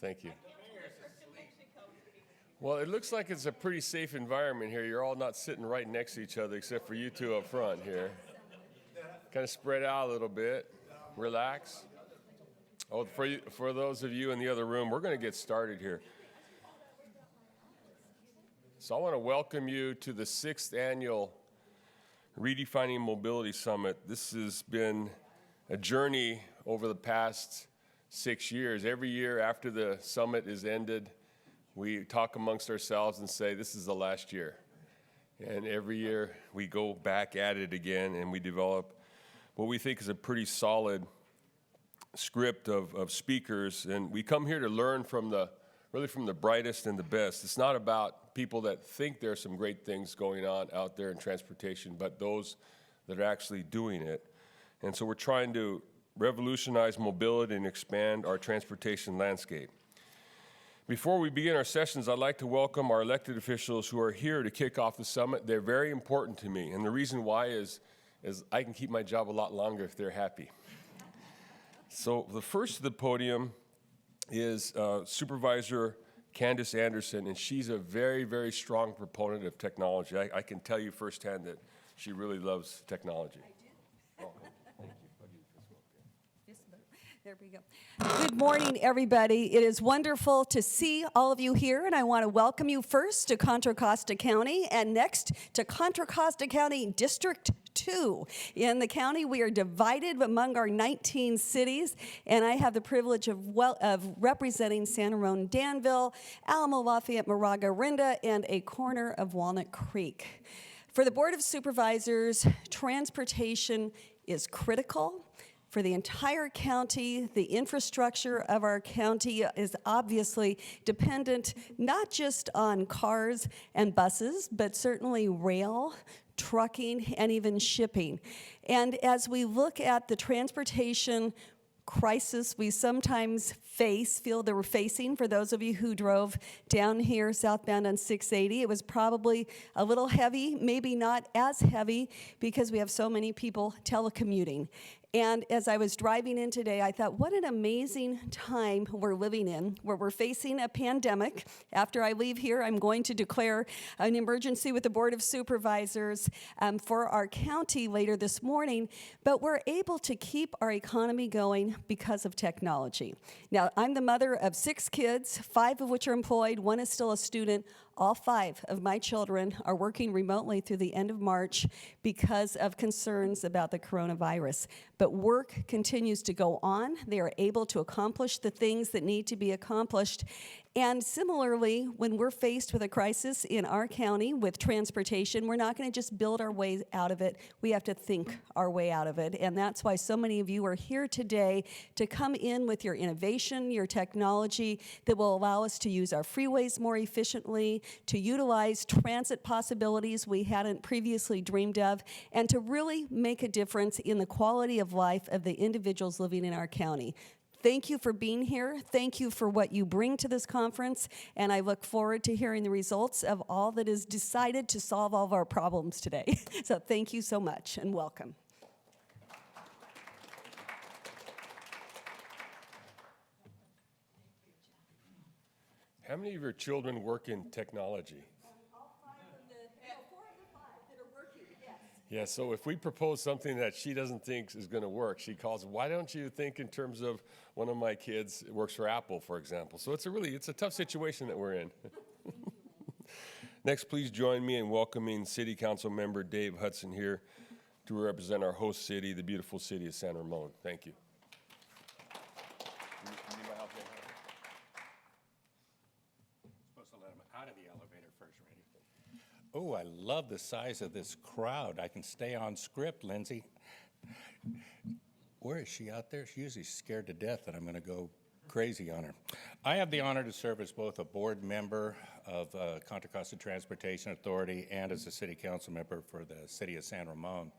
Thank you. Well, it looks like it's a pretty safe environment here. You're all not sitting right next to each other except for you two up front here. Kind of spread out a little bit. Relax. Oh, for those of you in the other room, we're going to get started here. So I want to welcome you to the 6th annual Redefining Mobility Summit. This has been a journey over the past 6 years. Every year after the summit is ended, we talk amongst ourselves and say, this is the last year. And every year we go back at it again and we develop what we think is a pretty solid script of speakers. And we come here to learn from really from the brightest and the best. It's not about people that think there's some great things going on out there in transportation, but those that are actually doing it. And so we're trying to revolutionize mobility and expand our transportation landscape. Before we begin our sessions, I'd like to welcome our elected officials who are here to kick off the summit. They're very important to me, and the reason why is I can keep my job a lot longer if they're happy. So the first to the podium is Supervisor Candice Anderson, and she's a very, very strong proponent of technology. I can tell you firsthand that she really loves technology. There we go. Good morning, everybody. It is wonderful to see all of you here, and I want to welcome you first to Contra Costa County and next to Contra Costa County District 2. In the county, we are divided among our 19 cities, and I have the privilege of representing San Ramon, Danville, Alamo, Lafayette, Moraga, Rinda, and a corner of Walnut Creek. For the Board of Supervisors, transportation is critical. For the entire county, the infrastructure of our county is obviously dependent not just on cars and buses, but certainly rail, trucking, and even shipping. And as we look at the transportation crisis we sometimes feel that we're facing, for those of you who drove down here southbound on 680, it was probably a little heavy, maybe not as heavy because we have so many people telecommuting. And as I was driving in today, I thought, what an amazing time we're living in, where we're facing a pandemic. After I leave here, I'm going to declare an emergency with the Board of Supervisors for our county later this morning, but we're able to keep our economy going because of technology. Now, I'm the mother of 6 kids, 5 of which are employed, 1 is still a student. All 5 of my children are working remotely through the end of March because of concerns about the coronavirus. But work continues to go on. They are able to accomplish the things that need to be accomplished. And similarly, when we're faced with a crisis in our county with transportation, we're not going to just build our way out of it. We have to think our way out of it. And that's why so many of you are here today to come in with your innovation, your technology that will allow us to use our freeways more efficiently, to utilize transit possibilities we hadn't previously dreamed of, and to really make a difference in the quality of life of the individuals living in our county. Thank you for being here. Thank you for what you bring to this conference, and I look forward to hearing the results of all that is decided to solve all of our problems today. So thank you so much, and welcome. How many of your children work in technology? All 4 of the 5 that are working, yes. Yeah, so if we propose something that she doesn't think is going to work, she calls, why don't you think in terms of one of my kids works for Apple, for example? So it's a tough situation that we're in. Next, please join me in welcoming City Council Member Dave Hudson here to represent our host city, the beautiful city of San Ramon. Thank you. Out of the elevator first, ready? Oh, I love the size of this crowd. I can stay on script, Lindsay. Where is she out there? She's usually scared to death that I'm going to go crazy on her. I have the honor to serve as both a board member of Contra Costa Transportation Authority and as a city council member for the city of San Ramon.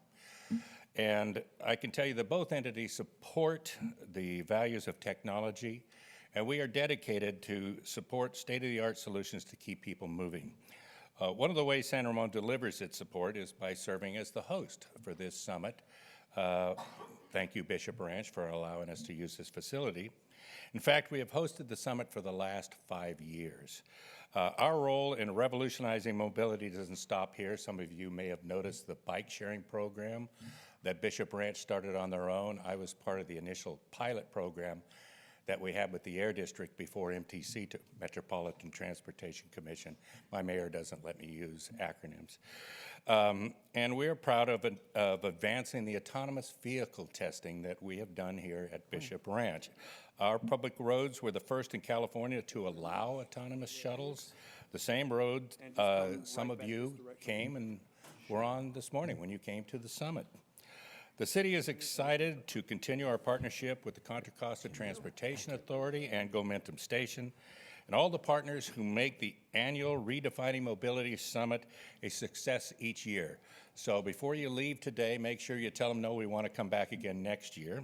And I can tell you that both entities support the values of technology, and we are dedicated to support state-of-the-art solutions to keep people moving. One of the ways San Ramon delivers its support is by serving as the host for this summit. Thank you, Bishop Ranch, for allowing us to use this facility. In fact, we have hosted the summit for the last 5 years. Our role in revolutionizing mobility doesn't stop here. Some of you may have noticed the bike sharing program that Bishop Ranch started on their own. I was part of the initial pilot program that we had with the Air District before MTC, Metropolitan Transportation Commission. My mayor doesn't let me use acronyms. And we're proud of advancing the autonomous vehicle testing that we have done here at Bishop Ranch. Our public roads were the first in California to allow autonomous shuttles. The same road some of you came and were on this morning when you came to the summit. The city is excited to continue our partnership with the Contra Costa Transportation Authority and Momentum Station, and all the partners who make the annual Redefining Mobility Summit a success each year. So before you leave today, make sure you tell them no, we want to come back again next year.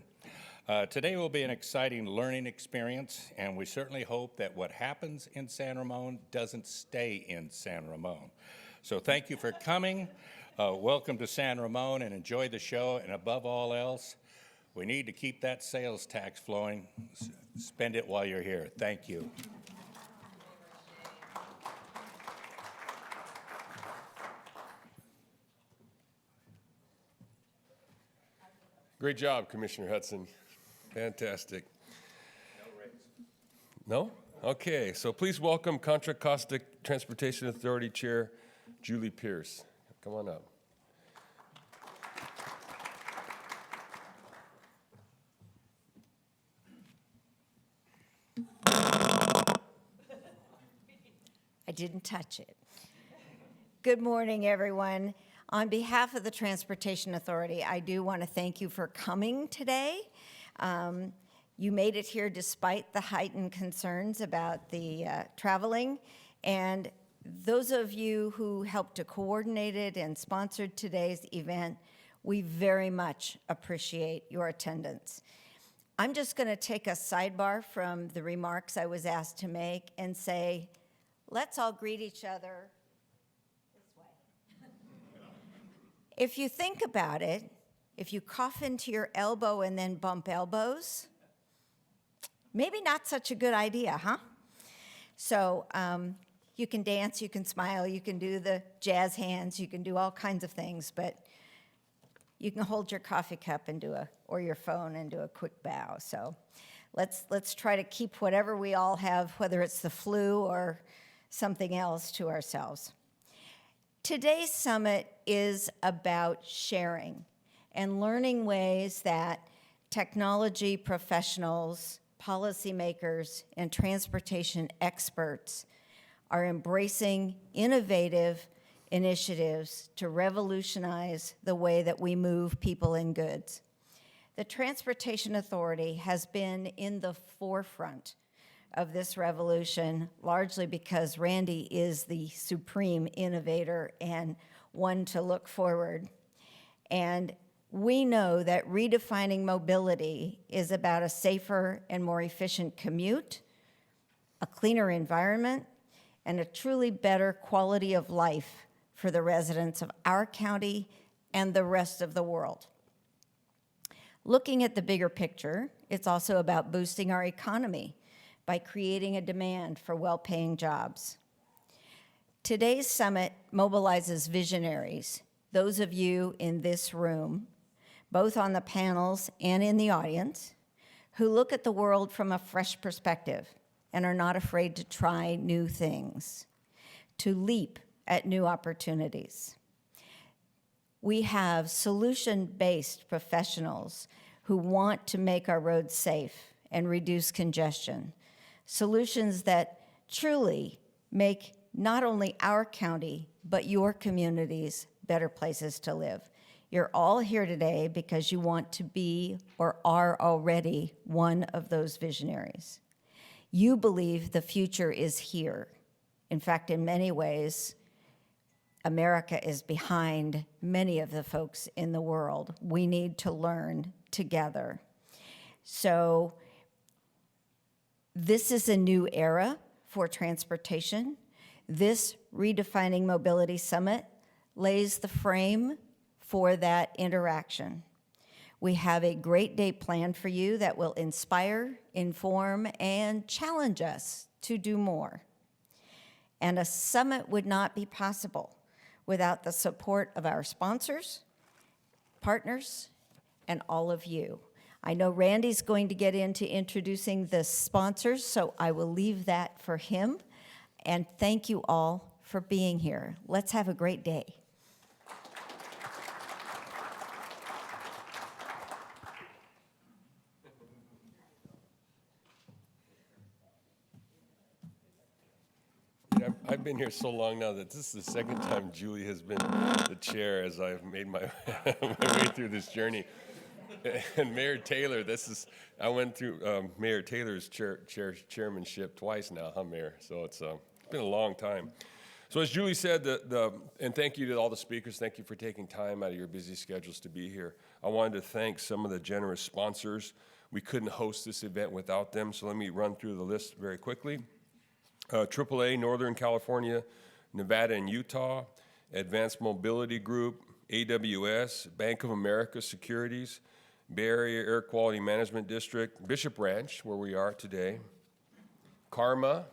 Today will be an exciting learning experience, and we certainly hope that what happens in San Ramon doesn't stay in San Ramon. So thank you for coming. Welcome to San Ramon, and enjoy the show. And above all else, we need to keep that sales tax flowing. Spend it while you're here. Thank you. Great job, Commissioner Hudson. Fantastic. No? Okay, so please welcome Contra Costa Transportation Authority Chair Julie Pierce. Come on up. I didn't touch it. Good morning, everyone. On behalf of the Transportation Authority, I do want to thank you for coming today. You made it here despite the heightened concerns about the traveling, and those of you who helped to coordinate it and sponsored today's event, we very much appreciate your attendance. I'm just going to take a sidebar from the remarks I was asked to make and say, let's all greet each other this way. If you think about it, if you cough into your elbow and then bump elbows, maybe not such a good idea, huh? So you can dance, you can smile, you can do the jazz hands, you can do all kinds of things, but you can hold your coffee cup and or your phone and do a quick bow. So let's try to keep whatever we all have, whether it's the flu or something else, to ourselves. Today's summit is about sharing and learning ways that technology professionals, policymakers, and transportation experts are embracing innovative initiatives to revolutionize the way that we move people and goods. The Transportation Authority has been in the forefront of this revolution, largely because Randy is the supreme innovator and one to look forward. And we know that redefining mobility is about a safer and more efficient commute, a cleaner environment, and a truly better quality of life for the residents of our county and the rest of the world. Looking at the bigger picture, it's also about boosting our economy by creating a demand for well-paying jobs. Today's summit mobilizes visionaries, those of you in this room, both on the panels and in the audience, who look at the world from a fresh perspective and are not afraid to try new things, to leap at new opportunities. We have solution-based professionals who want to make our roads safe and reduce congestion, solutions that truly make not only our county, but your communities better places to live. You're all here today because you want to be or are already one of those visionaries. You believe the future is here. In fact, in many ways, America is behind many of the folks in the world. We need to learn together. So this is a new era for transportation. This Redefining Mobility Summit lays the frame for that interaction. We have a great day planned for you that will inspire, inform, and challenge us to do more. And a summit would not be possible without the support of our sponsors, partners, and all of you. I know Randy's going to get into introducing the sponsors, so I will leave that for him. And thank you all for being here. Let's have a great day. I've been here so long now that this is the second time Julie has been the chair as I've made my, my way through this journey. And Mayor Taylor, I went through Mayor Taylor's chairmanship twice now, huh, Mayor? So it's been a long time. So as Julie said, and thank you to all the speakers. Thank you for taking time out of your busy schedules to be here. I wanted to thank some of the generous sponsors. We couldn't host this event without them, so let me run through the list very quickly. AAA, Northern California, Nevada, and Utah, Advanced Mobility Group, AWS, Bank of America Securities, Bay Area Air Quality Management District, Bishop Ranch, where we are today, Karma,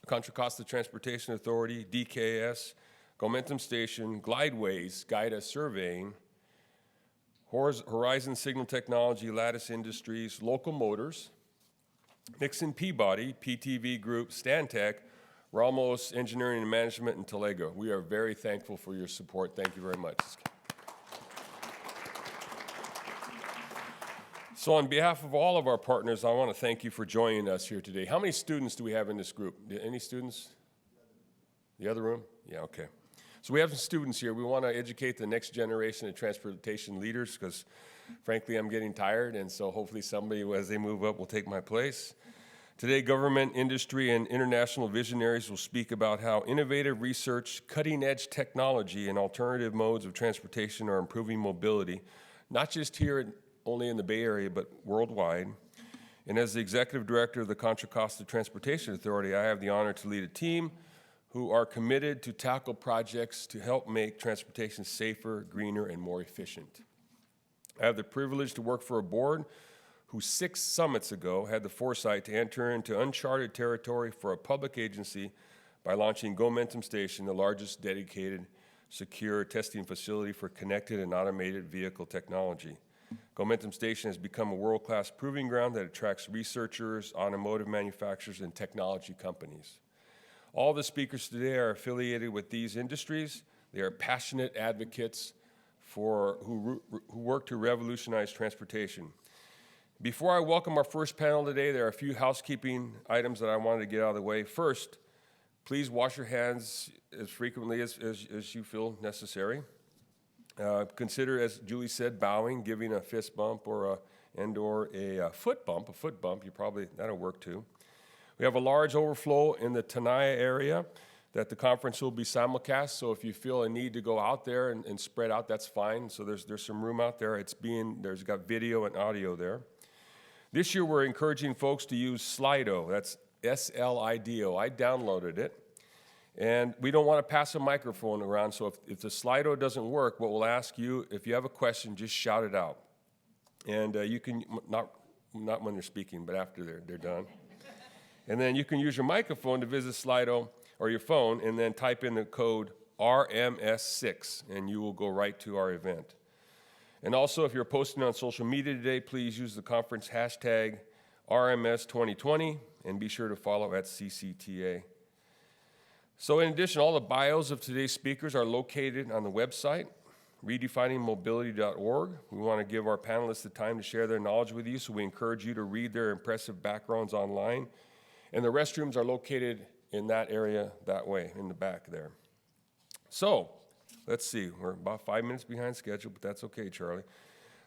Contra Costa Transportation Authority, DKS, Momentum Station, Glideways, Guide Us Surveying, Horizon Signal Technology, Lattice Industries, Local Motors, Nixon Peabody, PTV Group, Stantec, Ramos Engineering and Management, and Telego. We are very thankful for your support. Thank you very much. So on behalf of all of our partners, I want to thank you for joining us here today. How many students do we have in this group? Any students? The other room? Yeah, okay. So we have some students here. We want to educate the next generation of transportation leaders because, frankly, I'm getting tired, and so hopefully somebody, as they move up, will take my place. Today, government, industry, and international visionaries will speak about how innovative research, cutting-edge technology, and alternative modes of transportation are improving mobility, not just here only in the Bay Area, but worldwide. And as the executive director of the Contra Costa Transportation Authority, I have the honor to lead a team who are committed to tackle projects to help make transportation safer, greener, and more efficient. I have the privilege to work for a board who 6 summits ago had the foresight to enter into uncharted territory for a public agency by launching Momentum Station, the largest dedicated, secure testing facility for connected and automated vehicle technology. Momentum Station has become a world-class proving ground that attracts researchers, automotive manufacturers, and technology companies. All the speakers today are affiliated with these industries. They are passionate advocates who work to revolutionize transportation. Before I welcome our first panel today, there are a few housekeeping items that I wanted to get out of the way. First, please wash your hands as frequently as you feel necessary. Consider, as Julie said, bowing, giving a fist bump or a foot bump. That'll work too. We have a large overflow in the Tenaya area that the conference will be simulcast, so if you feel a need to go out there and spread out, that's fine. So there's some room out there. There's got video and audio there. This year we're encouraging folks to use Slido. That's S-L-I-D-O. I downloaded it. And we don't want to pass a microphone around, so if the Slido doesn't work, what we'll ask you, if you have a question, just shout it out. And you can, not when they're speaking, but after they're done. And then you can use your microphone to visit Slido or your phone and then type in the code RMS6 and you will go right to our event. And also, if you're posting on social media today, please use the conference hashtag RMS 2020 and be sure to follow at CCTA. So in addition, all the bios of today's speakers are located on the website, redefiningmobility.org. We want to give our panelists the time to share their knowledge with you, so we encourage you to read their impressive backgrounds online. And the restrooms are located in that area that way, in the back there. So, let's see. We're about 5 minutes behind schedule, but that's okay, Charlie.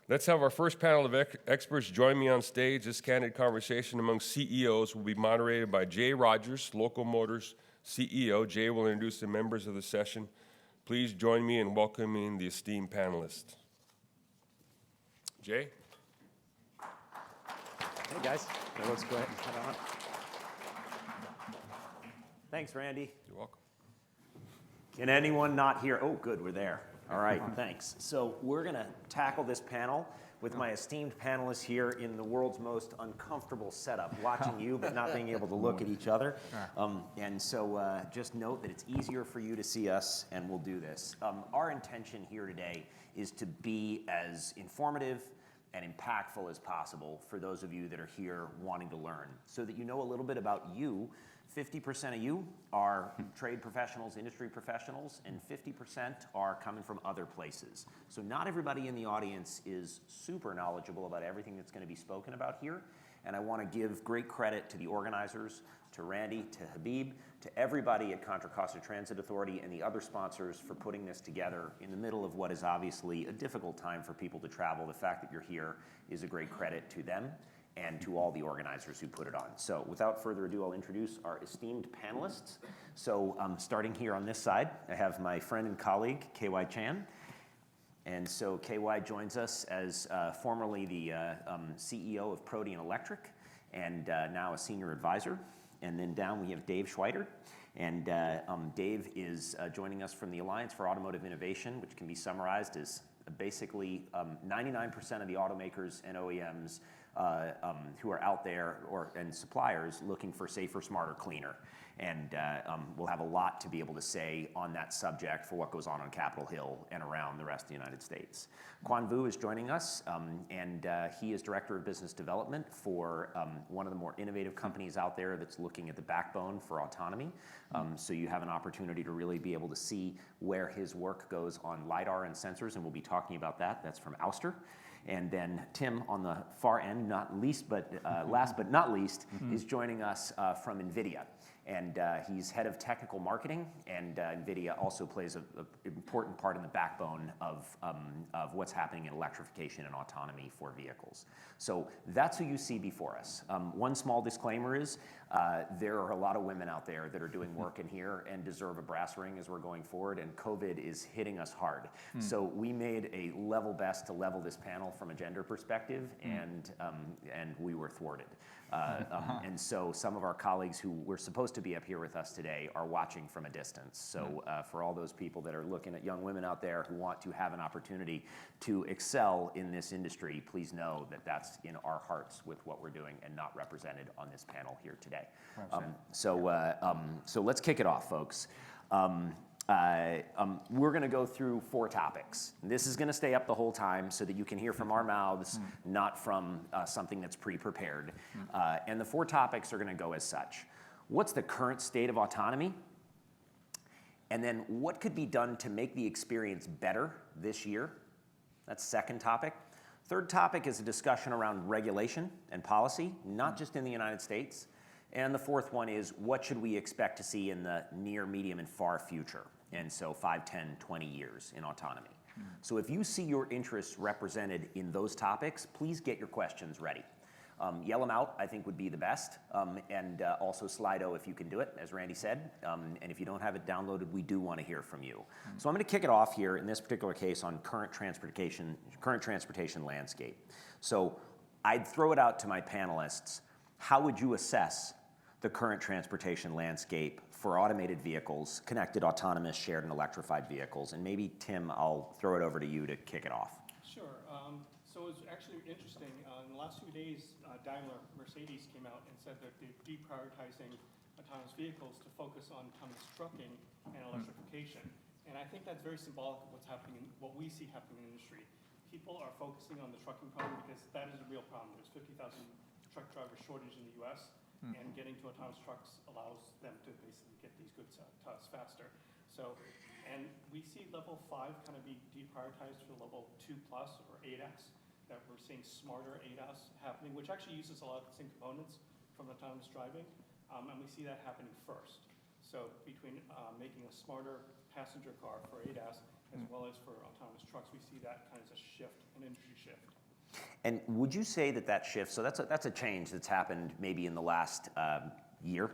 Let's have our first panel of experts join me on stage. This candid conversation among CEOs will be moderated by Jay Rogers, Local Motors CEO. Jay will introduce the members of the session. Please join me in welcoming the esteemed panelists. Jay? Hey, guys. Let's go ahead and head on. Thanks, Randy. You're welcome. Can anyone not hear? Oh, good, we're there. All right, thanks. So we're going to tackle this panel with my esteemed panelists here in the world's most uncomfortable setup, watching you but not being able to look at each other. And so just note that it's easier for you to see us, and we'll do this. Our intention here today is to be as informative and impactful as possible for those of you that are here wanting to learn, so that you know a little bit about you. 50% of you are trade professionals, industry professionals, and 50% are coming from other places. So not everybody in the audience is super knowledgeable about everything that's going to be spoken about here. And I want to give great credit to the organizers, to Randy, to Habib, to everybody at Contra Costa Transit Authority and the other sponsors for putting this together in the middle of what is obviously a difficult time for people to travel. The fact that you're here is a great credit to them and to all the organizers who put it on. So without further ado, I'll introduce our esteemed panelists. So starting here on this side, I have my friend and colleague, KY Chan. And so KY joins us as formerly the CEO of Protean Electric and now a senior advisor. And then down we have Dave Schweiter. And Dave is joining us from the Alliance for Automotive Innovation, which can be summarized as basically 99% of the automakers and OEMs who are out there and suppliers looking for safer, smarter, cleaner. And we'll have a lot to be able to say on that subject for what goes on Capitol Hill and around the rest of the United States. Quan Vu is joining us, and he is Director of Business Development for one of the more innovative companies out there that's looking at the backbone for autonomy. So you have an opportunity to really be able to see where his work goes on LiDAR and sensors, and we'll be talking about that. That's from Ouster. And then Tim on the far end, not least, but last but not least, is joining us from NVIDIA. And he's head of technical marketing, and NVIDIA also plays an important part in the backbone of what's happening in electrification and autonomy for vehicles. So that's who you see before us. One small disclaimer is there are a lot of women out there that are doing work in here and deserve a brass ring as we're going forward, and COVID is hitting us hard. So we made a level best to level this panel from a gender perspective, and we were thwarted. And so some of our colleagues who were supposed to be up here with us today are watching from a distance. So for all those people that are looking at young women out there who want to have an opportunity to excel in this industry, please know that that's in our hearts with what we're doing and not represented on this panel here today. So let's kick it off, folks. We're going to go through 4 topics. This is going to stay up the whole time so that you can hear from our mouths, not from something that's pre-prepared. And the 4 topics are going to go as such. What's the current state of autonomy? And then what could be done to make the experience better this year? That's the second topic. Third topic is a discussion around regulation and policy, not just in the United States. And the fourth one is, what should we expect to see in the near, medium, and far future? And so 5, 10, 20 years in autonomy. So if you see your interests represented in those topics, please get your questions ready. Yell them out, I think, would be the best. And also Slido, if you can do it, as Randy said. And if you don't have it downloaded, we do want to hear from you. So I'm going to kick it off here, in this particular case, on current transportation landscape. So I'd throw it out to my panelists. How would you assess the current transportation landscape for automated vehicles, connected, autonomous, shared, and electrified vehicles? And maybe, Tim, I'll throw it over to you to kick it off. Sure. So it's actually interesting. In the last few days, Daimler, Mercedes came out and said that they're deprioritizing autonomous vehicles to focus on autonomous trucking and electrification. And I think that's very symbolic of what's happening, what we see happening in the industry. People are focusing on the trucking problem because that is a real problem. There's 50,000 truck driver shortage in the U.S., and getting to autonomous trucks allows them to basically get these goods to us faster. So, and we see level 5 kind of be deprioritized for level 2+ or ADAS, that we're seeing smarter ADAS happening, which actually uses a lot of the same components from autonomous driving, and we see that happening first. So between making a smarter passenger car for ADAS as well as for autonomous trucks, we see that kind of as a shift, an industry shift. And would you say that that shift, so that's a change that's happened maybe in the last year.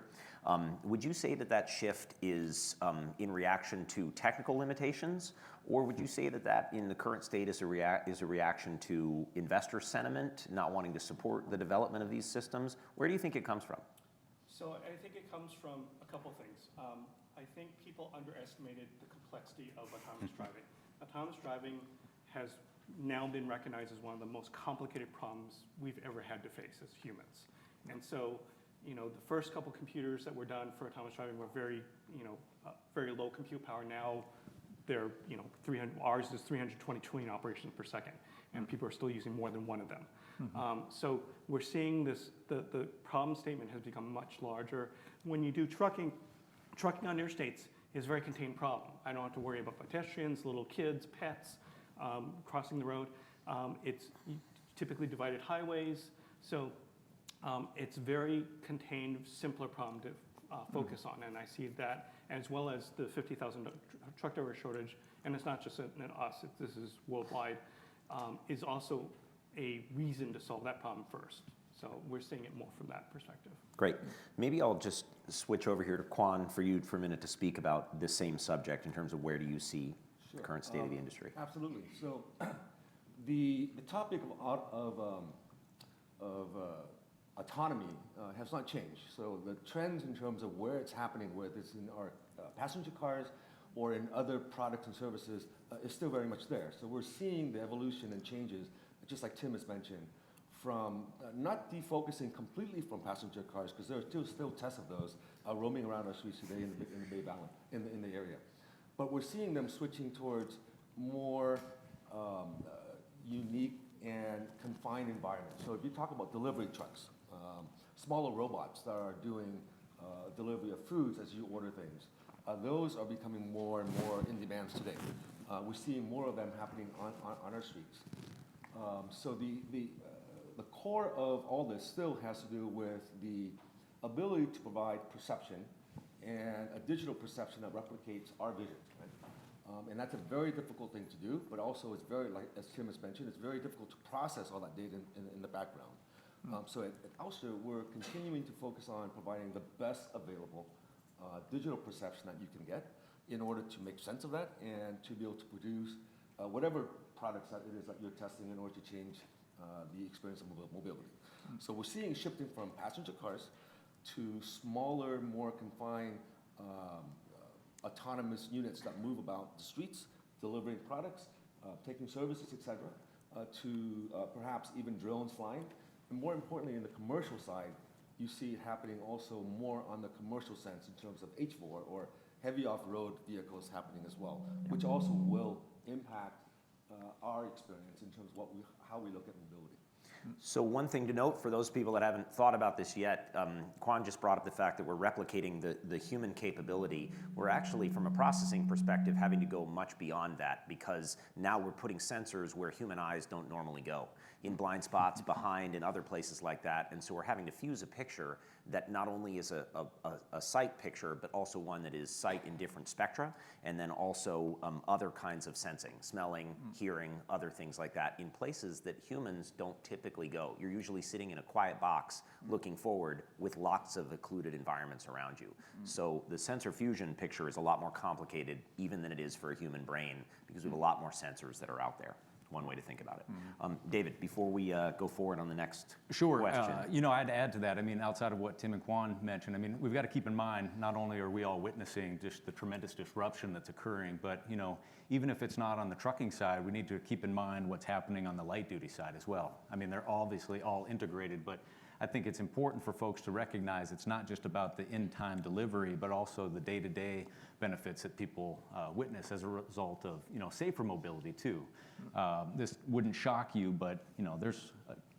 Would you say that that shift is in reaction to technical limitations, or would you say that that in the current state is a reaction to investor sentiment, not wanting to support the development of these systems? Where do you think it comes from? So I think it comes from a couple things. I think people underestimated the complexity of autonomous driving. autonomous driving has now been recognized as one of the most complicated problems we've ever had to face as humans. And so, the first couple computers that were done for autonomous driving were very, very low compute power. Now they're, 300, ours is 320 trillion operations per second, and people are still using more than one of them. So we're seeing this, the problem statement has become much larger. When you do trucking on interstates is a very contained problem. I don't have to worry about pedestrians, little kids, pets crossing the road. It's typically divided highways, so it's very contained, simpler problem to focus on, and I see that as well as the 50,000 truck driver shortage, and it's not just in us, this is worldwide, is also a reason to solve that problem first. So we're seeing it more from that perspective. Great. Maybe I'll just switch over here to Quan for you for a minute to speak about this same subject in terms of where do you see the current state of the industry? Absolutely. So the topic of autonomy has not changed. So the trends in terms of where it's happening, whether it's in our passenger cars or in other products and services, is still very much there. So we're seeing the evolution and changes, just like Tim has mentioned, from not defocusing completely from passenger cars, because there are still tests of those roaming around our streets today in the Bay Valley, in the area. But we're seeing them switching towards more unique and confined environments. So if you talk about delivery trucks, smaller robots that are doing delivery of foods as you order things, those are becoming more and more in demand today. We're seeing more of them happening on our streets. So the core of all this still has to do with the ability to provide perception and a digital perception that replicates our vision. Right? And that's a very difficult thing to do, but also it's very, like as Tim has mentioned, it's very difficult to process all that data in the background. So at Ouster, we're continuing to focus on providing the best available digital perception that you can get in order to make sense of that and to be able to produce whatever products that it is that you're testing in order to change the experience of mobility. So we're seeing shifting from passenger cars to smaller, more confined autonomous units that move about the streets, delivering products, taking services, etc., to perhaps even drones flying. And more importantly, in the commercial side, you see it happening also more on the commercial sense in terms of H4 or heavy off-road vehicles happening as well, which also will impact our experience in terms of how we look at mobility. So one thing to note for those people that haven't thought about this yet, Quan just brought up the fact that we're replicating the human capability. We're actually, from a processing perspective, having to go much beyond that because now we're putting sensors where human eyes don't normally go, in blind spots, behind, and other places like that. And so we're having to fuse a picture that not only is a sight picture, but also one that is sight in different spectra, and then also other kinds of sensing, smelling, hearing, other things like that, in places that humans don't typically go. You're usually sitting in a quiet box looking forward with lots of occluded environments around you. So the sensor fusion picture is a lot more complicated even than it is for a human brain because we have a lot more sensors that are out there. One way to think about it. David, before we go forward on the next question. I'd add to that. I mean, outside of what Tim and Quan mentioned, I mean, we've got to keep in mind, not only are we all witnessing just the tremendous disruption that's occurring, but, even if it's not on the trucking side, we need to keep in mind what's happening on the light duty side as well. I mean, they're obviously all integrated, but I think it's important for folks to recognize it's not just about the in-time delivery, but also the day-to-day benefits that people witness as a result of, safer mobility too. This wouldn't shock you, but, there's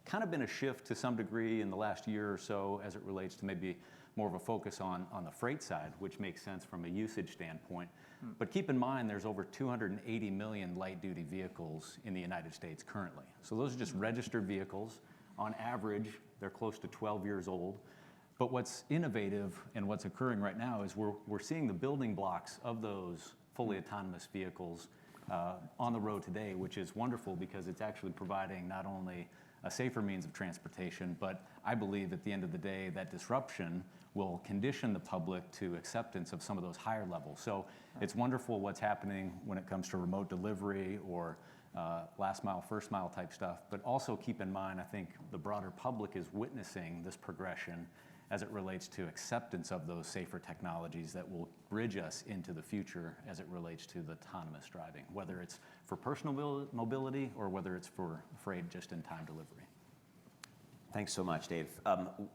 kind of been a shift to some degree in the last year or so as it relates to maybe more of a focus on the freight side, which makes sense from a usage standpoint. But keep in mind, there's over 280 million light-duty vehicles in the United States currently. So those are just registered vehicles. On average, they're close to 12 years old. But what's innovative and what's occurring right now is we're seeing the building blocks of those fully autonomous vehicles on the road today, which is wonderful because it's actually providing not only a safer means of transportation, but I believe at the end of the day that disruption will condition the public to acceptance of some of those higher levels. So it's wonderful what's happening when it comes to remote delivery or last mile, first mile type stuff, but also keep in mind, I think the broader public is witnessing this progression as it relates to acceptance of those safer technologies that will bridge us into the future as it relates to the autonomous driving, whether it's for personal mobility or whether it's for freight just-in-time delivery. Thanks so much, Dave.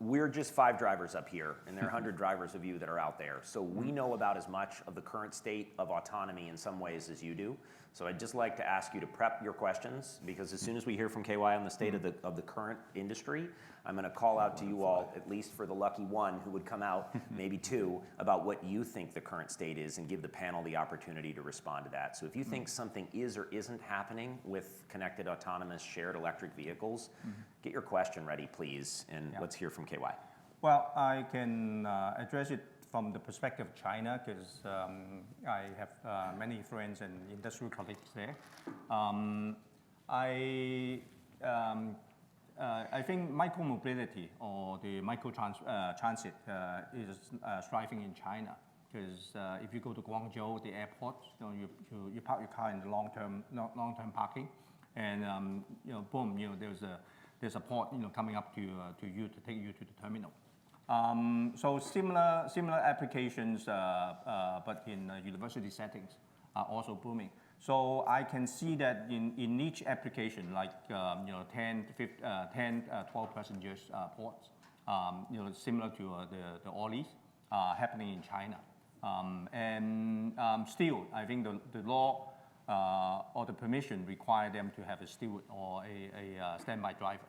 We're just 5 drivers up here, and there are 100 drivers of you that are out there. So we know about as much of the current state of autonomy in some ways as you do. So I'd just like to ask you to prep your questions, because as soon as we hear from KY on the state of the current industry, I'm going to call out to you all, at least for the lucky one who would come out, maybe 2, about what you think the current state is, and give the panel the opportunity to respond to that. So if you think something is or isn't happening with connected, autonomous, shared electric vehicles, get your question ready, please, and let's hear from KY. Well, I can address it from the perspective of China, because I have many friends and industrial colleagues there. I think micromobility or the transit is thriving in China, because if you go to Guangzhou, the airport, you park your car in the long-term parking, and boom, there's a port coming up to you to take you to the terminal. So similar applications, but in university settings, are also booming. So I can see that in each application, like 10, 12 passengers ports, similar to the Ollies, happening in China. Still, I think the law or the permission require them to have a steward or a standby driver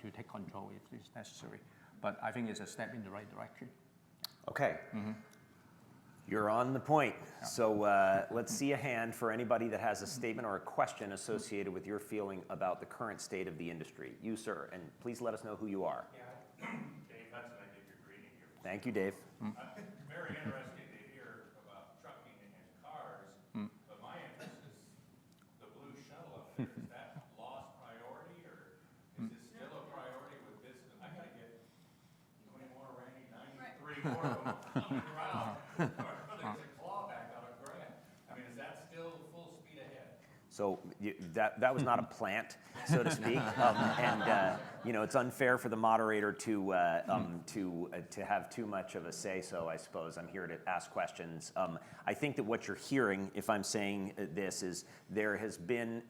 to take control if it's necessary. But I think it's a step in the right direction. Okay. You're on the point. So let's see a hand for anybody that has a statement or a question associated with your feeling about the current state of the industry. You, sir, and please let us know who you are. Yeah, Dave Hudson, I did your greeting here. Thank you, Dave. Very interesting to hear about trucking and cars, but my interest is the blue shuttle up there. Is that lost priority, or is it still a priority with this? I got to get 20 more, Randy, 93 more of them coming around. There's a clawback on a grant. I mean, is that still full speed ahead? So that was not a plant, so to speak, and it's unfair for the moderator to have too much of a say. So I suppose I'm here to ask questions. I think that what you're hearing, if I'm saying this, is there has been.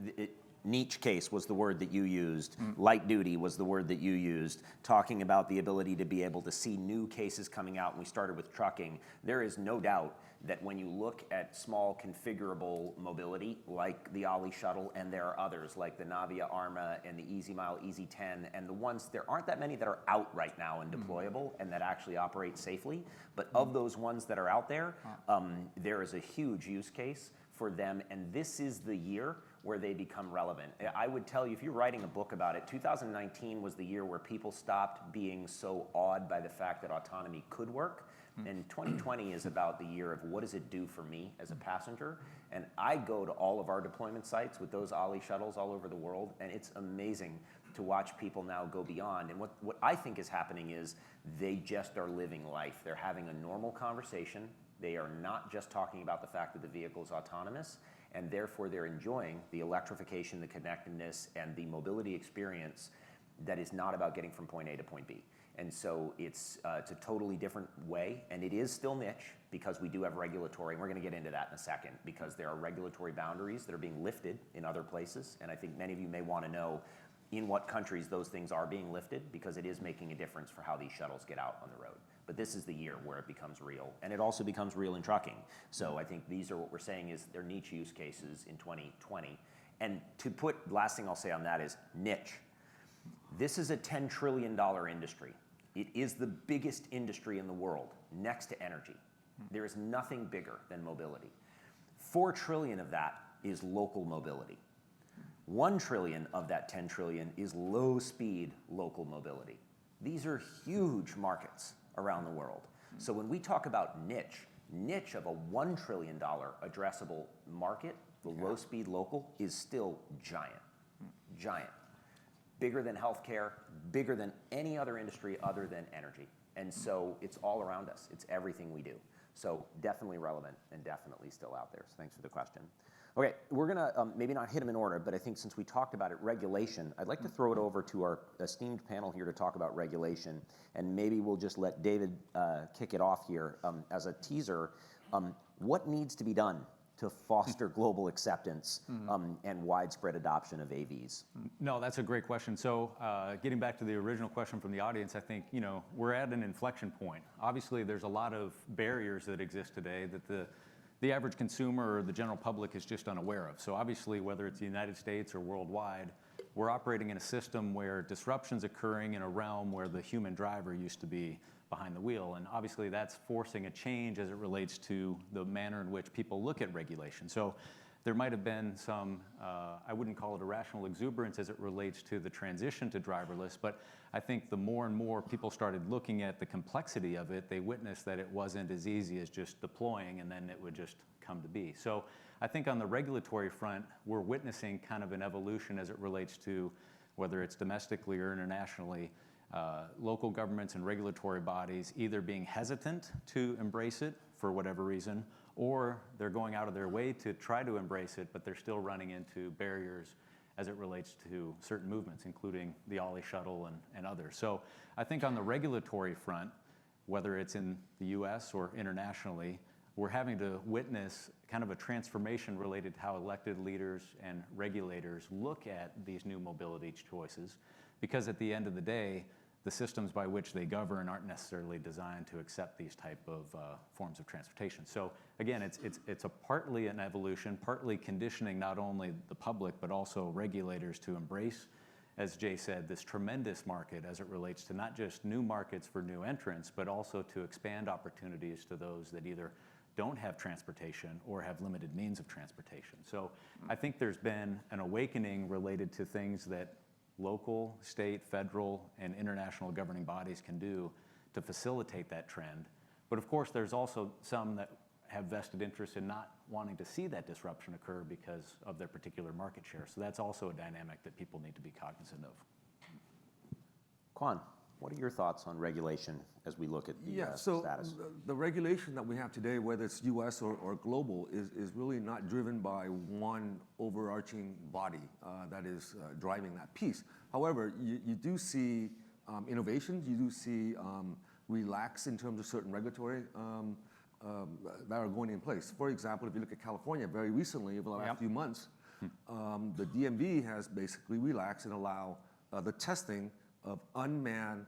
Niche case was the word that you used. Light duty was the word that you used, talking about the ability to be able to see new cases coming out. And we started with trucking. There is no doubt that when you look at small configurable mobility, like the Ollie shuttle, and there are others like the Navia Arma and the Easy Mile Easy 10, and the ones, there aren't that many that are out right now and deployable and that actually operate safely. But of those ones that are out there, there is a huge use case for them, and this is the year where they become relevant. I would tell you, if you're writing a book about it, 2019 was the year where people stopped being so awed by the fact that autonomy could work. And 2020 is about the year of what does it do for me as a passenger? And I go to all of our deployment sites with those Ollie shuttles all over the world, and it's amazing to watch people now go beyond. And what I think is happening is they just are living life. They're having a normal conversation. They are not just talking about the fact that the vehicle is autonomous, and therefore they're enjoying the electrification, the connectedness, and the mobility experience that is not about getting from point A to point B. And so it's a totally different way, and it is still niche because we do have regulatory, and we're going to get into that in a second, because there are regulatory boundaries that are being lifted in other places, and I think many of you may want to know in what countries those things are being lifted, because it is making a difference for how these shuttles get out on the road. But this is the year where it becomes real, and it also becomes real in trucking. So I think these are what we're saying is they're niche use cases in 2020. And to put, last thing I'll say on that is niche. This is a $10 trillion industry. It is the biggest industry in the world, next to energy. There is nothing bigger than mobility. 4 trillion of that is local mobility. 1 trillion of that 10 trillion is low-speed local mobility. These are huge markets around the world. So when we talk about niche of a $1 trillion addressable market, the low-speed local is still giant, giant. Bigger than healthcare, bigger than any other industry other than energy. And so it's all around us. It's everything we do. So definitely relevant and definitely still out there. So thanks for the question. Okay, we're gonna maybe not hit them in order, but I think since we talked about it, regulation, I'd like to throw it over to our esteemed panel here to talk about regulation, and maybe we'll just let David kick it off here as a teaser. What needs to be done to foster global acceptance and widespread adoption of AVs? No, that's a great question. So getting back to the original question from the audience, I think, we're at an inflection point. Obviously, there's a lot of barriers that exist today that the average consumer or the general public is just unaware of. So obviously, whether it's the United States or worldwide, we're operating in a system where disruption's occurring in a realm where the human driver used to be behind the wheel. And obviously that's forcing a change as it relates to the manner in which people look at regulation. So there might have been some, I wouldn't call it irrational exuberance as it relates to the transition to driverless, but I think the more and more people started looking at the complexity of it, they witnessed that it wasn't as easy as just deploying and then it would just come to be. So I think on the regulatory front, we're witnessing kind of an evolution as it relates to whether it's domestically or internationally, local governments and regulatory bodies either being hesitant to embrace it for whatever reason, or they're going out of their way to try to embrace it, but they're still running into barriers as it relates to certain movements, including the Ollie shuttle and others. So I think on the regulatory front, whether it's in the US or internationally, we're having to witness kind of a transformation related to how elected leaders and regulators look at these new mobility choices, because at the end of the day, the systems by which they govern aren't necessarily designed to accept these type of forms of transportation. So again, it's a partly an evolution, partly conditioning not only the public, but also regulators to embrace, as Jay said, this tremendous market as it relates to not just new markets for new entrants, but also to expand opportunities to those that either don't have transportation or have limited means of transportation. So I think there's been an awakening related to things that local, state, federal, and international governing bodies can do to facilitate that trend. But of course, there's also some that have vested interest in not wanting to see that disruption occur because of their particular market share. So that's also a dynamic that people need to be cognizant of. Quan, what are your thoughts on regulation as we look at the status? The regulation that we have today, whether it's US or global, is really not driven by one overarching body that is driving that piece. However, you do see innovations, you do see relax in terms of certain regulatory that are going in place. For example, if you look at California, very recently, over the last few months, the DMV has basically relaxed and allow the testing of unmanned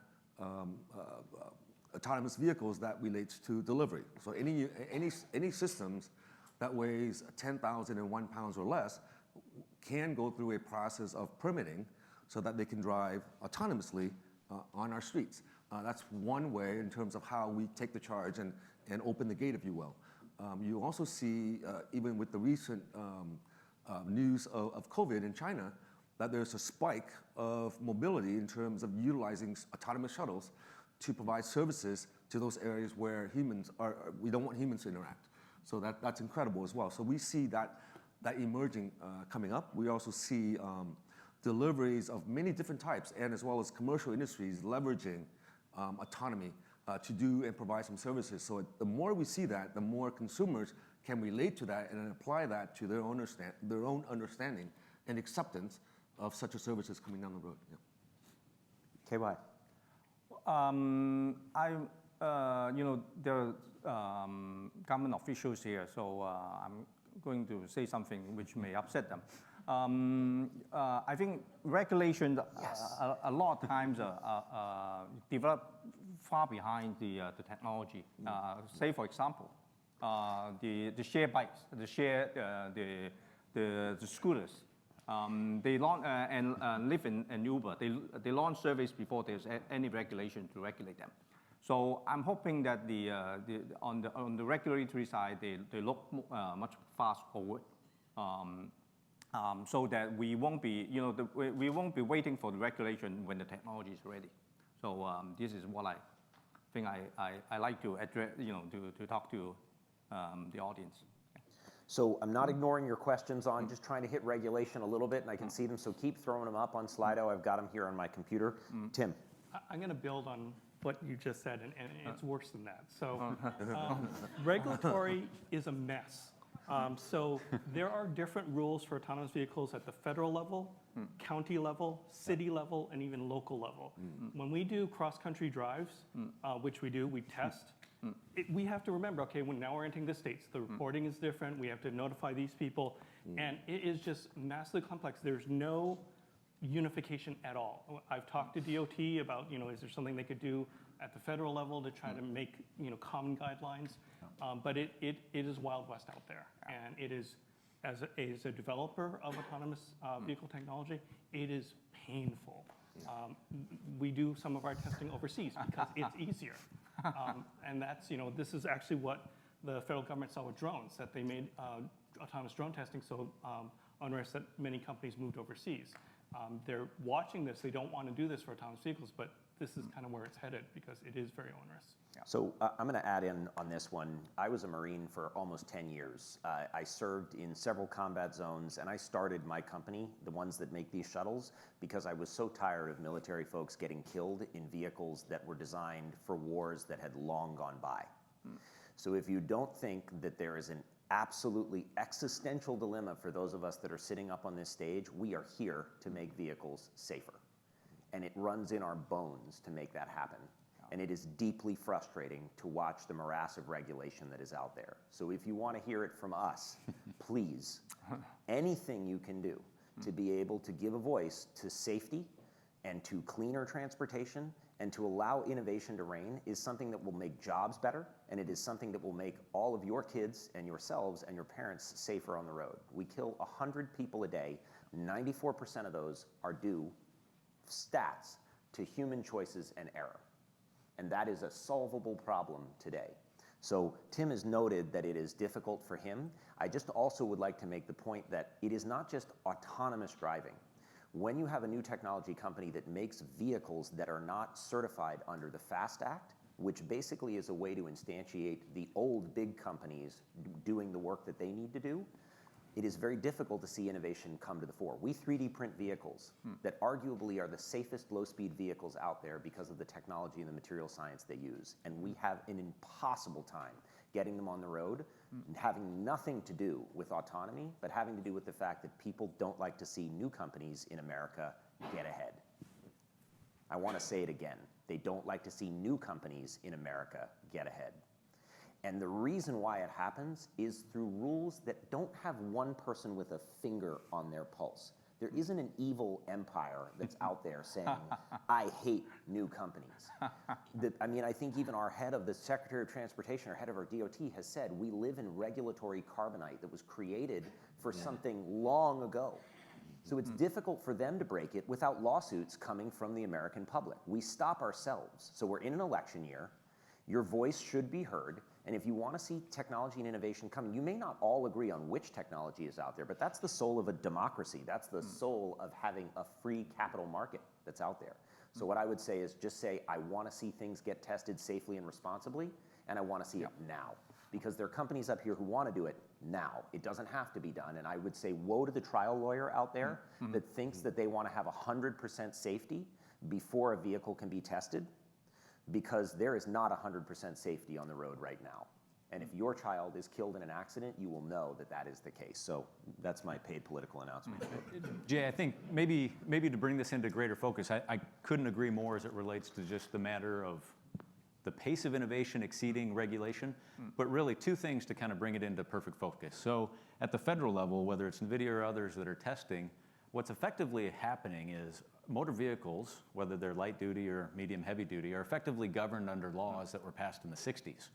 autonomous vehicles that relates to delivery. So any systems that weighs 10,001 pounds or less can go through a process of permitting so that they can drive autonomously on our streets. That's one way in terms of how we take the charge and open the gate, if you will. You also see, even with the recent news of COVID in China, that there's a spike of mobility in terms of utilizing autonomous shuttles to provide services to those areas where we don't want humans to interact. So that's incredible as well. So we see that emerging coming up. We also see deliveries of many different types, and as well as commercial industries leveraging autonomy to do and provide some services. So the more we see that, the more consumers can relate to that and then apply that to their own understanding and acceptance of such a services coming down the road. KY. There are government officials here, so I'm going to say something which may upset them. I think regulations a lot of times develop far behind the technology. Say, for example, the share bikes, the scooters. They launch and Lyft and Uber. They launch service before there's any regulation to regulate them. So I'm hoping that on the regulatory side they look much fast forward, so that we won't be we won't be waiting for the regulation when the technology is ready. So this is what I think I like to address, to talk to the audience. So I'm not ignoring your questions on just trying to hit regulation a little bit, and I can see them, so keep throwing them up on Slido. I've got them here on my computer. Tim. I'm going to build on what you just said, and it's worse than that. So regulatory is a mess. So there are different rules for autonomous vehicles at the federal level, county level, city level, and even local level. When we do cross-country drives, which we do, we test, we have to remember, okay, now we're entering the states. The reporting is different. We have to notify these people. And it is just massively complex. There's no unification at all. I've talked to DOT about, is there something they could do at the federal level to try to make, common guidelines? But it is Wild West out there. And it is, as a developer of autonomous vehicle technology, it is painful. We do some of our testing overseas because it's easier. And that's, this is actually what the federal government saw with drones, that they made autonomous drone testing so onerous that many companies moved overseas. They're watching this. They don't want to do this for autonomous vehicles, but this is kind of where it's headed because it is very onerous. So I'm going to add in on this one. I was a Marine for almost 10 years. I served in several combat zones, and I started my company, the ones that make these shuttles, because I was so tired of military folks getting killed in vehicles that were designed for wars that had long gone by. So if you don't think that there is an absolutely existential dilemma for those of us that are sitting up on this stage, we are here to make vehicles safer. And it runs in our bones to make that happen. And it is deeply frustrating to watch the morass of regulation that is out there. So if you want to hear it from us, please, anything you can do to be able to give a voice to safety and to cleaner transportation and to allow innovation to reign is something that will make jobs better, and it is something that will make all of your kids and yourselves and your parents safer on the road. We kill 100 people a day. 94% of those are due stats to human choices and error. And that is a solvable problem today. So Tim has noted that it is difficult for him. I just also would like to make the point that it is not just autonomous driving. When you have a new technology company that makes vehicles that are not certified under the FAST Act, which basically is a way to instantiate the old big companies doing the work that they need to do, it is very difficult to see innovation come to the fore. We 3D print vehicles that arguably are the safest low-speed vehicles out there because of the technology and the material science they use. And we have an impossible time getting them on the road, having nothing to do with autonomy, but having to do with the fact that people don't like to see new companies in America get ahead. I want to say it again. They don't like to see new companies in America get ahead. And the reason why it happens is through rules that don't have one person with a finger on their pulse. There isn't an evil empire that's out there saying, I hate new companies. I think even our head of the Secretary of Transportation, our head of our DOT has said, we live in regulatory carbonite that was created for something long ago. So it's difficult for them to break it without lawsuits coming from the American public. We stop ourselves. So we're in an election year. Your voice should be heard. And if you want to see technology and innovation coming, you may not all agree on which technology is out there, but that's the soul of a democracy. That's the soul of having a free capital market that's out there. So what I would say is just say, I want to see things get tested safely and responsibly, and I want to see it now. Because there are companies up here who want to do it now. It doesn't have to be done. And I would say woe to the trial lawyer out there that thinks that they want to have 100% safety before a vehicle can be tested, because there is not 100% safety on the road right now. And if your child is killed in an accident, you will know that that is the case. So that's my paid political announcement today. Jay, I think maybe to bring this into greater focus, I couldn't agree more as it relates to just the matter of the pace of innovation exceeding regulation, but really two things to kind of bring it into perfect focus. So at the federal level, whether it's NVIDIA or others that are testing, what's effectively happening is motor vehicles, whether they're light duty or medium heavy duty, are effectively governed under laws that were passed in the 60s.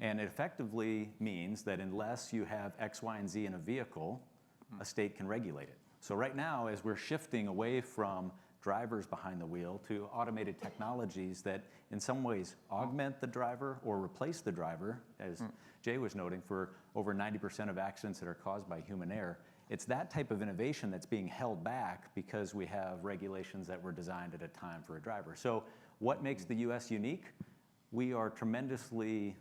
And it effectively means that unless you have X, Y, and Z in a vehicle, a state can regulate it. So right now, as we're shifting away from drivers behind the wheel to automated technologies that in some ways augment the driver or replace the driver, as Jay was noting, for over 90% of accidents that are caused by human error, it's that type of innovation that's being held back because we have regulations that were designed at a time for a driver. So what makes the US unique? We are tremendously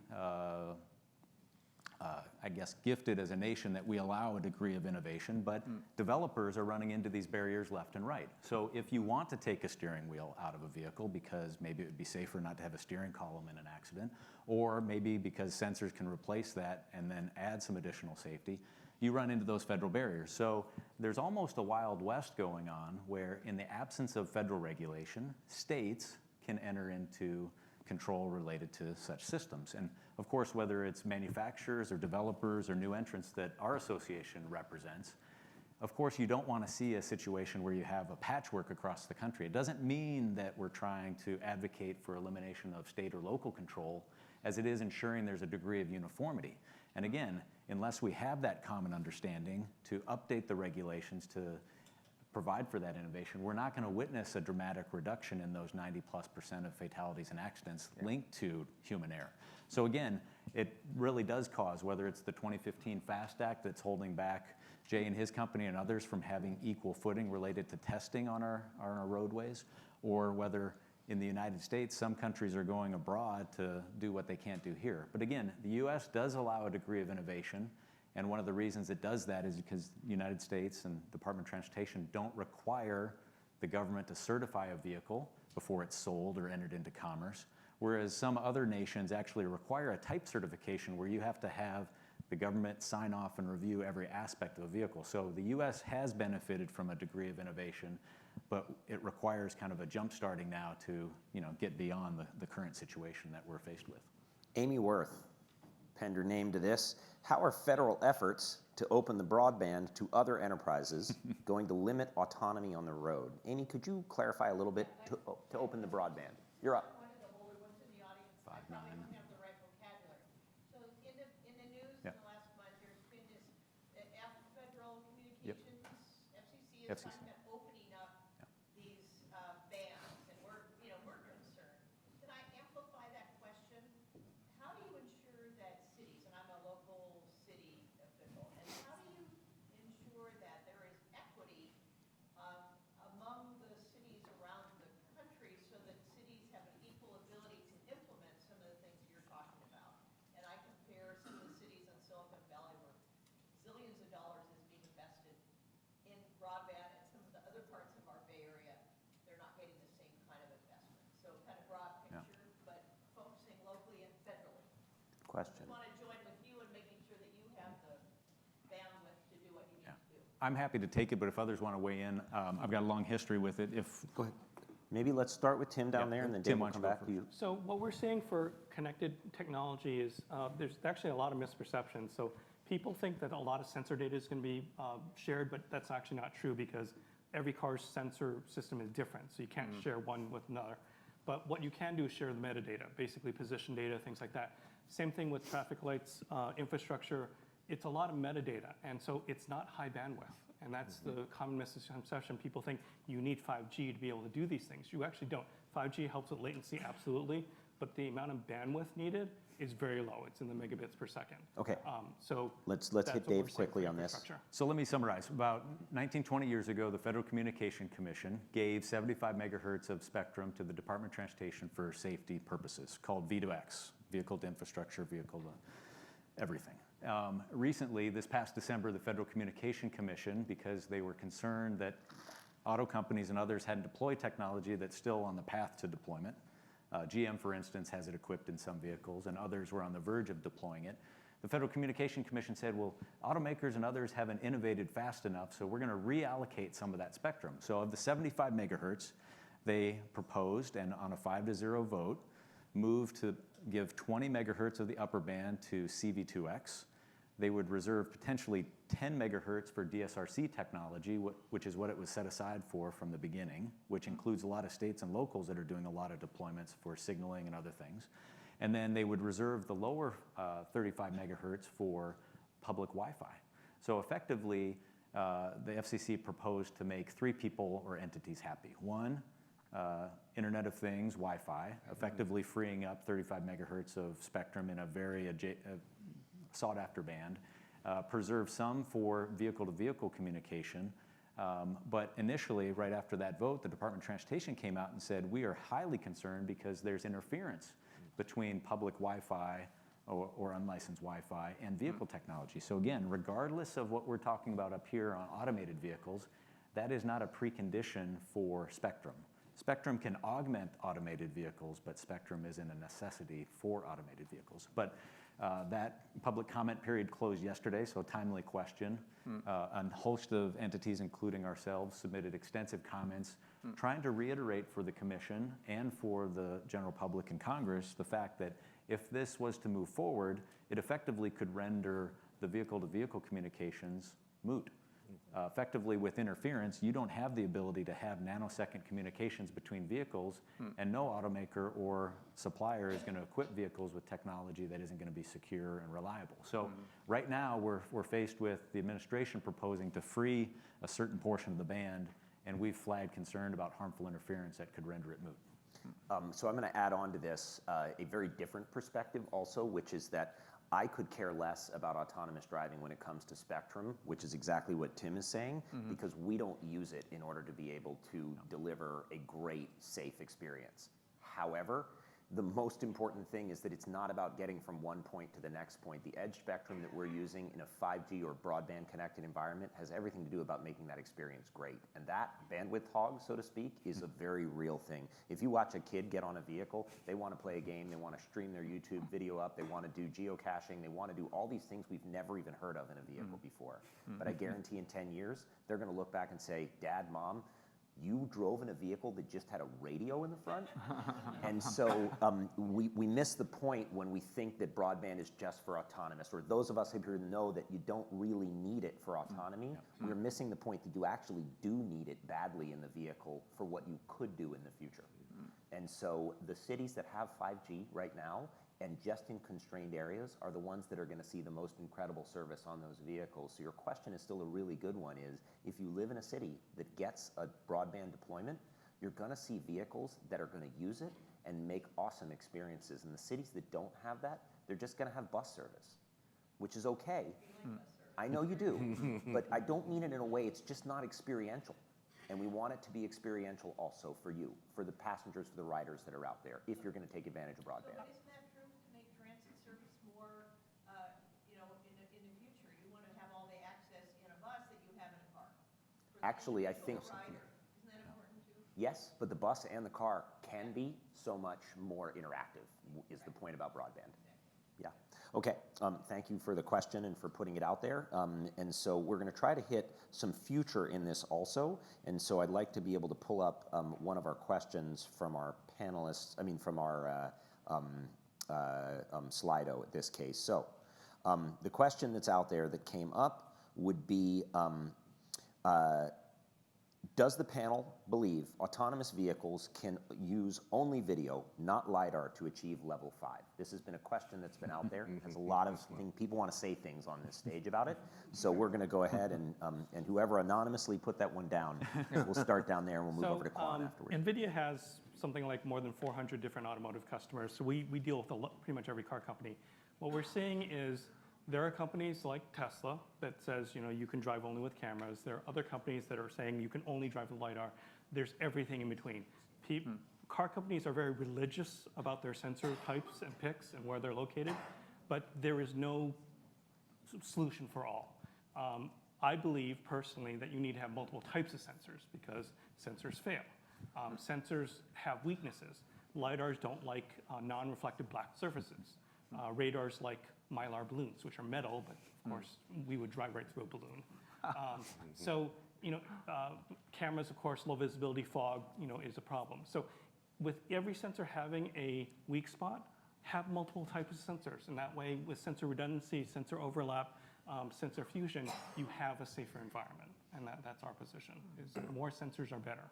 I guess, gifted as a nation that we allow a degree of innovation, but developers are running into these barriers left and right. So if you want to take a steering wheel out of a vehicle because maybe it would be safer not to have a steering column in an accident, or maybe because sensors can replace that and then add some additional safety, you run into those federal barriers. So there's almost a Wild West going on where, in the absence of federal regulation, states can enter into control related to such systems. And of course, whether it's manufacturers or developers or new entrants that our association represents, of course, you don't want to see a situation where you have a patchwork across the country. It doesn't mean that we're trying to advocate for elimination of state or local control, as it is ensuring there's a degree of uniformity. And again, unless we have that common understanding to update the regulations to provide for that innovation, we're not going to witness a dramatic reduction in those 90+% of fatalities and accidents linked to human error. So again, it really does cause, whether it's the 2015 FAST Act that's holding back Jay and his company and others from having equal footing related to testing on our roadways, or whether in the United States, some countries are going abroad to do what they can't do here. But again, the US does allow a degree of innovation. And one of the reasons it does that is because the United States and Department of Transportation don't require the government to certify a vehicle before it's sold or entered into commerce, whereas some other nations actually require a type certification where you have to have the government sign off and review every aspect of a vehicle. So the US has benefited from a degree of innovation, but it requires kind of a jump starting now to get beyond the current situation that we're faced with. Amy Worth penned her name to this. How are federal efforts to open the broadband to other enterprises going to limit autonomy on the road? Amy, could you clarify a little bit to open the broadband? You're up. One of the older ones in the audience. 5'9". I probably don't have the right vocabulary. So in the news in the last month, there's been this Federal Communications, FCC is talking about opening up these bands, and we're concerned. Can I amplify that question? How do you ensure that cities, and I'm a local city official, and how do you ensure that there is equity among the cities around the country so that cities have an equal ability to implement some of the things you're talking about? And I compare some of the cities in Silicon Valley where zillions of dollars is being invested in broadband, and some of the other parts of our Bay Area, they're not getting the same kind of investment. So kind of broad picture, but focusing locally and federally. Question. I want to join with you in making sure that you have the bandwidth to do what you need to do. I'm happy to take it, but if others want to weigh in, I've got a long history with it. Go ahead. Maybe let's start with Tim down there, and then Tim, Dave will why don't come you go back to you. So what we're seeing for connected technology is there's actually a lot of misperceptions. So people think that a lot of sensor data is going to be shared, but that's actually not true because every car's sensor system is different. So you can't share one with another. But what you can do is share the metadata, basically position data, things like that. Same thing with traffic lights, infrastructure. It's a lot of metadata, and so it's not high bandwidth. And that's the common misconception. People think you need 5G to be able to do these things. You actually don't. 5G helps with latency, absolutely, but the amount of bandwidth needed is very low. It's in the megabits per second. Okay. So Let's that's hit what we're Dave seeing quickly for on this. infrastructure. So let me summarize. About 19, 20 years ago, the Federal Communication Commission gave 75 megahertz of spectrum to the Department of Transportation for safety purposes, called V2X, vehicle to infrastructure, vehicle to everything. Recently, this past December, the Federal Communication Commission, because they were concerned that auto companies and others hadn't deployed technology that's still on the path to deployment. GM, for instance, has it equipped in some vehicles, and others were on the verge of deploying it. The Federal Communication Commission said, well, automakers and others haven't innovated fast enough, so we're going to reallocate some of that spectrum. So of the 75 megahertz, they proposed, and on a 5-0 vote, moved to give 20 megahertz of the upper band to CV2X. They would reserve potentially 10 megahertz for DSRC technology, which is what it was set aside for from the beginning, which includes a lot of states and locals that are doing a lot of deployments for signaling and other things. And then they would reserve the lower 35 megahertz for public Wi-Fi. So effectively, the FCC proposed to make 3 people or entities happy. One, Internet of Things, Wi-Fi, effectively freeing up 35 megahertz of spectrum in a very sought-after band, preserve some for vehicle-to-vehicle communication, but initially, right after that vote, the Department of Transportation came out and said, we are highly concerned because there's interference between public Wi-Fi or unlicensed Wi-Fi, and vehicle technology. So again, regardless of what we're talking about up here on automated vehicles, that is not a precondition for spectrum. Spectrum can augment automated vehicles, but spectrum isn't a necessity for automated vehicles. But that public comment period closed yesterday, so a timely question. A host of entities, including ourselves, submitted extensive comments trying to reiterate for the Commission and for the general public and Congress the fact that if this was to move forward, it effectively could render the vehicle-to-vehicle communications moot. Effectively, with interference, you don't have the ability to have nanosecond communications between vehicles, and no automaker or supplier is going to equip vehicles with technology that isn't going to be secure and reliable. So right now, we're faced with the administration proposing to free a certain portion of the band, and we've flagged concern about harmful interference that could render it moot. So I'm going to add on to this a very different perspective also, which is that I could care less about autonomous driving when it comes to spectrum, which is exactly what Tim is saying, because we don't use it in order to be able to deliver a great, safe experience. However, the most important thing is that it's not about getting from one point to the next point. The edge spectrum that we're using in a 5G or broadband connected environment has everything to do about making that experience great. And that bandwidth hog, so to speak, is a very real thing. If you watch a kid get on a vehicle, they want to play a game, they want to stream their YouTube video up, they want to do geocaching, they want to do all these things we've never even heard of in a vehicle before. But I guarantee in 10 years, they're going to look back and say, Dad, Mom, you drove in a vehicle that just had a radio in the front? And so we miss the point when we think that broadband is just for autonomous, or those of us who know that you don't really need it for autonomy, we're missing the point that you actually do need it badly in the vehicle for what you could do in the future. And so the cities that have 5G right now, and just in constrained areas, are the ones that are going to see the most incredible service on those vehicles. So your question is still a really good one, is if you live in a city that gets a broadband deployment, you're going to see vehicles that are going to use it and make awesome experiences. And the cities that don't have that, they're just going to have bus service, which is okay. I know you do, but I don't mean it in a way it's just not experiential. And we want it to be experiential also for you, for the passengers, for the riders that are out there, if you're going to take advantage of broadband. So isn't that true to make transit service more, in the future? You want to have all the access in a bus that you have in a car. Actually, I think rider. Isn't that important too? yes, but the bus and the car can be so much more interactive, is the point about broadband. Yeah. Okay. Thank you for the question and for putting it out there. And so we're going to try to hit some future in this also. And so I'd like to be able to pull up one of our questions from our panelists, from our Slido in this case. So the question that's out there that came up would be, does the panel believe autonomous vehicles can use only video, not LiDAR, to achieve level 5? This has been a question that's been out there. There's a lot of things, people want to say things on this stage about it. So we're going to go ahead and whoever anonymously put that one down, we'll start down there and we'll move over to Quan afterwards. NVIDIA has something like more than 400 different automotive customers. So we deal with pretty much every car company. What we're seeing is there are companies like Tesla that says, you can drive only with cameras. There are other companies that are saying you can only drive with LiDAR. There's everything in between. Car companies are very religious about their sensor types and picks and where they're located, but there is no solution for all. I believe personally that you need to have multiple types of sensors because sensors fail. Sensors have weaknesses. LiDARs don't like non-reflective black surfaces. Radars like mylar balloons, which are metal, but of course we would drive right through a balloon. Cameras, of course, low visibility fog, is a problem. So with every sensor having a weak spot, have multiple types of sensors. And that way, with sensor redundancy, sensor overlap, sensor fusion, you have a safer environment. And that's our position, is more sensors are better.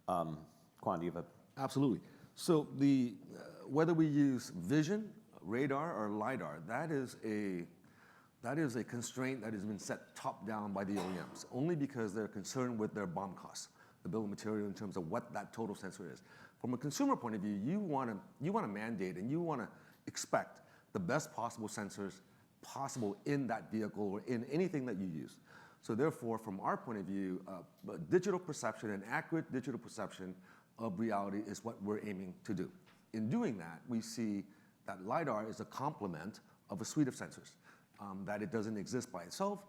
Quan, do you have a... Absolutely. So whether we use vision, radar, or LiDAR, that is a constraint that has been set top down by the OEMs, only because they're concerned with their BOM costs, the bill of material in terms of what that total sensor is. From a consumer point of view, you want to mandate and you want to expect the best possible sensors possible in that vehicle or in anything that you use. So therefore, from our point of view, digital perception and accurate digital perception of reality is what we're aiming to do. In doing that, we see that LiDAR is a complement of a suite of sensors, that it doesn't exist by itself.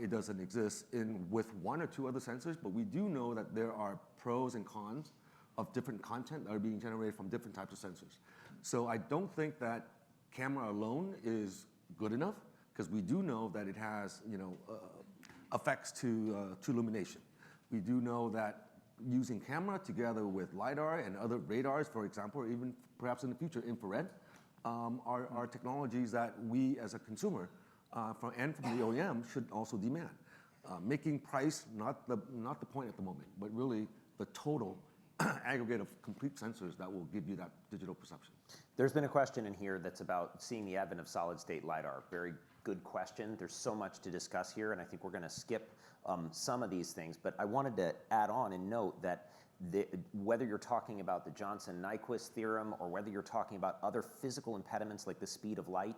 It doesn't exist with one or two other sensors, but we do know that there are pros and cons of different content that are being generated from different types of sensors. So I don't think that camera alone is good enough, because we do know that it has, effects to illumination. We do know that using camera together with LiDAR and other radars, for example, or even perhaps in the future infrared, are technologies that we as a consumer and from the OEM should also demand. Making price not the point at the moment, but really the total aggregate of complete sensors that will give you that digital perception. There's been a question in here that's about seeing the advent of solid-state LiDAR. Very good question. There's so much to discuss here, and I think we're going to skip some of these things. But I wanted to add on and note that whether you're talking about the Johnson-Nyquist theorem or whether you're talking about other physical impediments like the speed of light,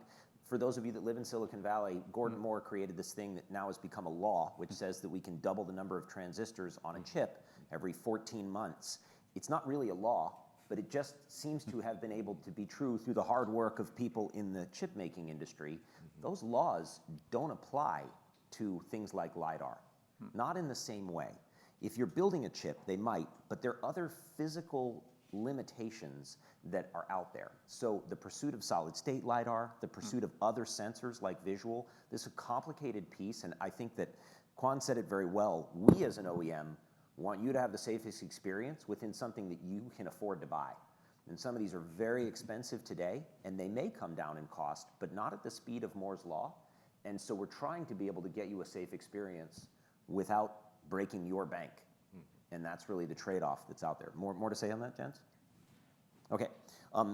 for those of you that live in Silicon Valley, Gordon Moore created this thing that now has become a law, which says that we can double the number of transistors on a chip every 14 months. It's not really a law, but it just seems to have been able to be true through the hard work of people in the chip-making industry. Those laws don't apply to things like LiDAR, not in the same way. If you're building a chip, they might, but there are other physical limitations that are out there. So the pursuit of solid-state LiDAR, the pursuit of other sensors like visual, this is a complicated piece, and I think that Quan said it very well. We as an OEM want you to have the safest experience within something that you can afford to buy. And some of these are very expensive today, and they may come down in cost, but not at the speed of Moore's Law. And so we're trying to be able to get you a safe experience without breaking your bank. And that's really the trade-off that's out there. More to say on that, gents? Okay,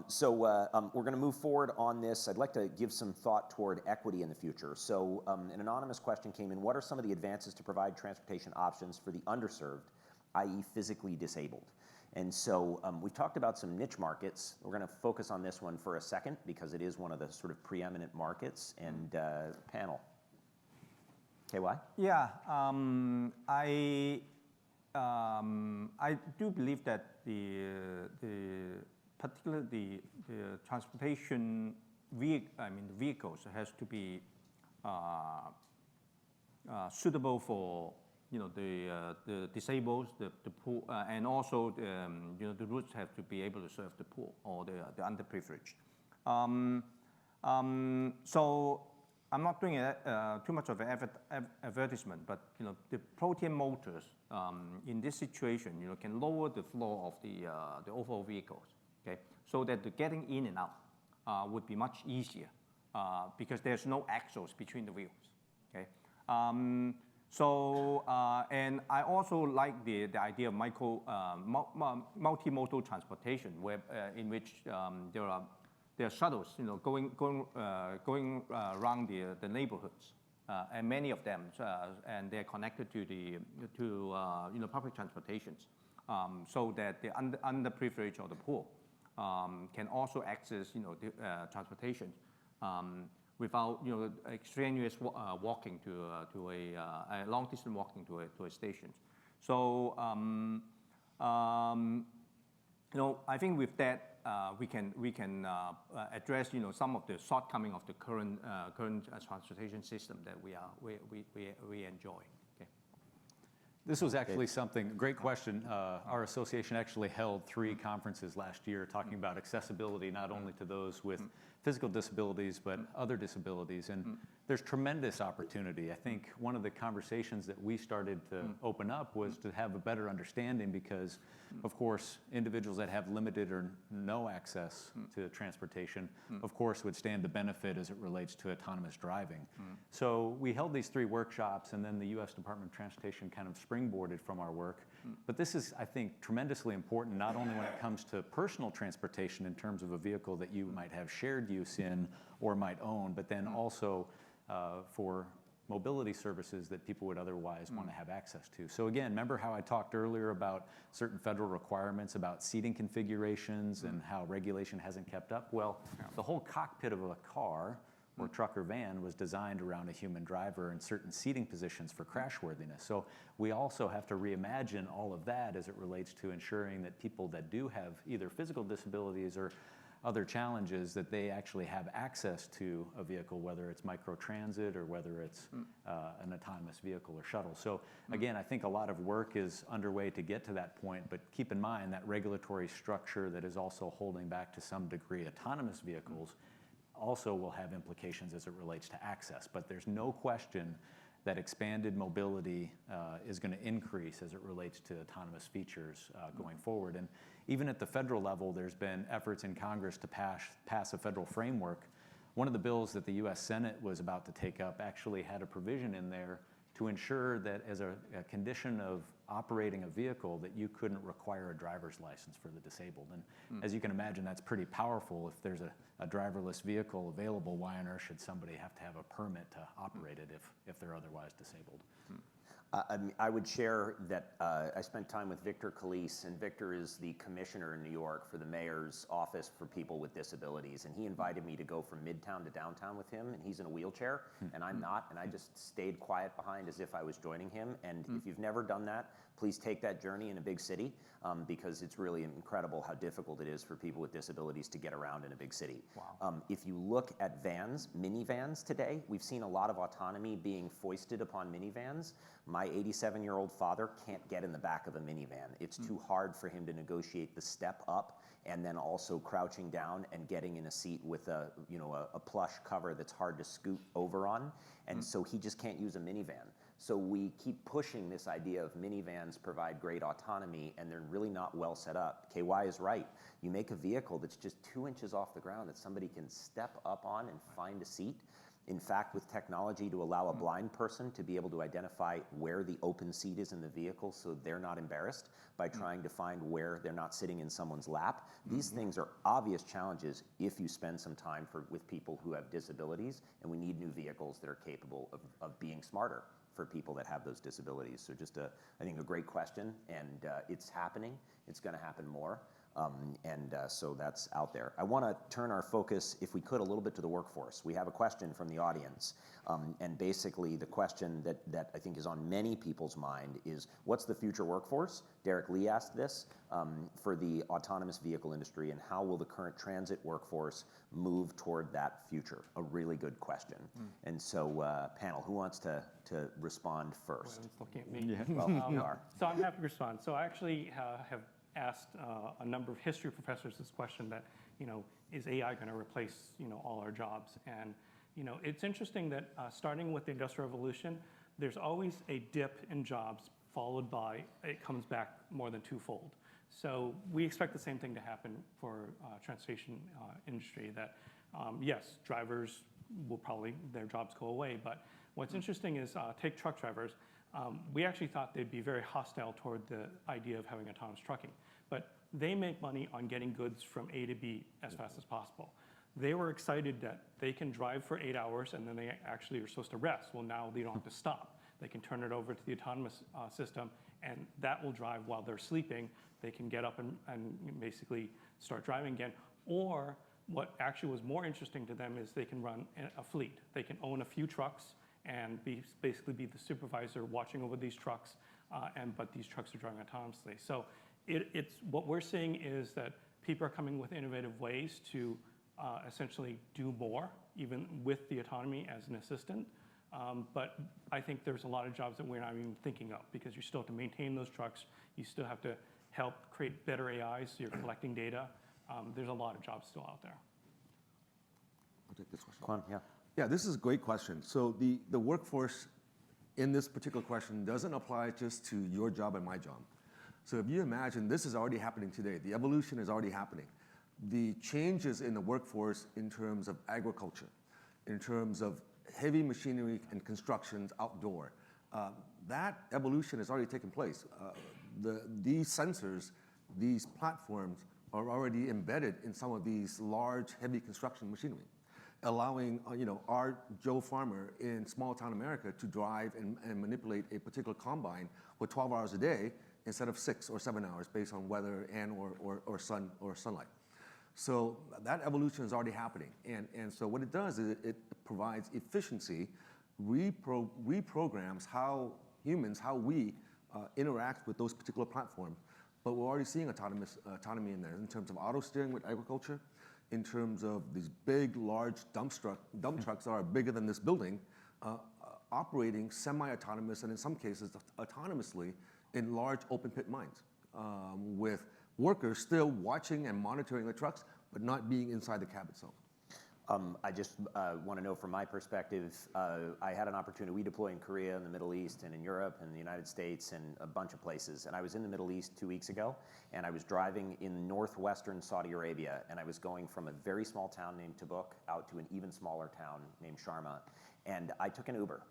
so we're going to move forward on this. I'd like to give some thought toward equity in the future. So an anonymous question came in. What are some of the advances to provide transportation options for the underserved, i.e. physically disabled? And so we talked about some niche markets. We're going to focus on this one for a second because it is one of the sort of preeminent markets. And panel. KY? Yeah, I do believe that particularly the transportation vehicles has to be suitable for the disabled, the poor, and also the routes have to be able to serve the poor or the underprivileged. So I'm not doing too much of an advertisement, but the Protean motors in this situation can lower the floor of the overall vehicles, okay, so that the getting in and out would be much easier because there's no axles between the wheels, okay. And I also like the idea of multimodal transportation, where in which there are shuttles, going around the neighborhoods, and many of them, and they're connected to public transportations, so that the underprivileged or the poor can also access the transportation without extraneous walking to a long distance walking to a station. So I think with that we can address some of the shortcoming of the current transportation system that we enjoy. Okay. This was actually something, great question. Our association actually held 3 conferences last year talking about accessibility, not only to those with physical disabilities, but other disabilities. And there's tremendous opportunity. I think one of the conversations that we started to open up was to have a better understanding because, of course, individuals that have limited or no access to transportation, of course, would stand to benefit as it relates to autonomous driving. So we held these 3 workshops, and then the U.S. Department of Transportation kind of springboarded from our work. But this is, I think, tremendously important, not only when it comes to personal transportation in terms of a vehicle that you might have shared use in or might own, but then also for mobility services that people would otherwise want to have access to. So again, remember how I talked earlier about certain federal requirements about seating configurations and how regulation hasn't kept up? Well, the whole cockpit of a car or truck or van was designed around a human driver and certain seating positions for crashworthiness. So we also have to reimagine all of that as it relates to ensuring that people that do have either physical disabilities or other challenges that they actually have access to a vehicle, whether it's microtransit or whether it's an autonomous vehicle or shuttle. So again, I think a lot of work is underway to get to that point, but keep in mind that regulatory structure that is also holding back to some degree autonomous vehicles also will have implications as it relates to access. But there's no question that expanded mobility is going to increase as it relates to autonomous features going forward. And even at the federal level, there's been efforts in Congress to pass a federal framework. One of the bills that the U.S. Senate was about to take up actually had a provision in there to ensure that as a condition of operating a vehicle that you couldn't require a driver's license for the disabled. And as you can imagine, that's pretty powerful. If there's a driverless vehicle available, why on earth should somebody have to have a permit to operate it if they're otherwise disabled? I would share that I spent time with Victor Calise, and Victor is the commissioner in New York for the mayor's office for people with disabilities, and he invited me to go from Midtown to downtown with him, and he's in a wheelchair, and I'm not, and I just stayed quiet behind as if I was joining him. And if you've never done that, please take that journey in a big city, because it's really incredible how difficult it is for people with disabilities to get around in a big city. Wow. If you look at vans, minivans today, we've seen a lot of autonomy being foisted upon minivans. My 87-year-old father can't get in the back of a minivan. It's too hard for him to negotiate the step up and then also crouching down and getting in a seat with a plush cover that's hard to scoot over on. And so he just can't use a minivan. So we keep pushing this idea of minivans provide great autonomy, and they're really not well set up. KY is right. You make a vehicle that's just 2 inches off the ground that somebody can step up on and find a seat. In fact, with technology to allow a blind person to be able to identify where the open seat is in the vehicle so they're not embarrassed by trying to find where they're not sitting in someone's lap. These things are obvious challenges if you spend some time with people who have disabilities, and we need new vehicles that are capable of being smarter for people that have those disabilities. So just I think a great question, and it's happening. It's going to happen more. So that's out there. I want to turn our focus, if we could, a little bit to the workforce. We have a question from the audience. And basically the question that I think is on many people's mind is, what's the future workforce? Derek Lee asked this for the autonomous vehicle industry, and how will the current transit workforce move toward that future? A really good question. And so panel, who wants to respond first? It's looking at me. Well, you are. So I'm happy to respond. So I actually have asked a number of history professors this question that, is AI going to replace, all our jobs? And, it's interesting that starting with the Industrial Revolution, there's always a dip in jobs followed by, it comes back more than twofold. So we expect the same thing to happen for transportation industry, that yes, drivers will probably, their jobs go away. But what's interesting is take truck drivers. We actually thought they'd be very hostile toward the idea of having autonomous trucking, but they make money on getting goods from A to B as fast as possible. They were excited that they can drive for 8 hours and then they actually are supposed to rest. Well, now they don't have to stop. They can turn it over to the autonomous system, and that will drive while they're sleeping. They can get up and basically start driving again. Or what actually was more interesting to them is they can run a fleet. They can own a few trucks and basically be the supervisor watching over these trucks, but these trucks are driving autonomously. So it's what we're seeing is that people are coming with innovative ways to essentially do more, even with the autonomy as an assistant. But I think there's a lot of jobs that we're not even thinking of, because you still have to maintain those trucks. You still have to help create better AIs, so you're collecting data. There's a lot of jobs still out there. I'll take this question. Quan, yeah. Yeah, this is a great question. So the workforce in this particular question doesn't apply just to your job and my job. So if you imagine, this is already happening today. The evolution is already happening. The changes in the workforce in terms of agriculture, in terms of heavy machinery and constructions outdoor, that evolution has already taken place. These sensors, these platforms are already embedded in some of these large, heavy construction machinery, allowing our Joe Farmer in small town America to drive and manipulate a particular combine for 12 hours a day instead of 6 or 7 hours based on weather and or sunlight. So that evolution is already happening. And so what it does is it provides efficiency, reprograms how we interact with those particular platforms. But we're already seeing autonomy in there in terms of auto steering with agriculture, in terms of these big, large dump trucks that are bigger than this building, operating semi-autonomous and in some cases autonomously in large open pit mines, with workers still watching and monitoring the trucks, but not being inside the cab itself. I just want to know from my perspective, I had an opportunity, we deploy in Korea, in the Middle East, and in Europe, and the United States, and a bunch of places. And I was in the Middle East 2 weeks ago, and I was driving in northwestern Saudi Arabia, and I was going from a very small town named Tabuk out to an even smaller town named Sharma. And I took an Uber,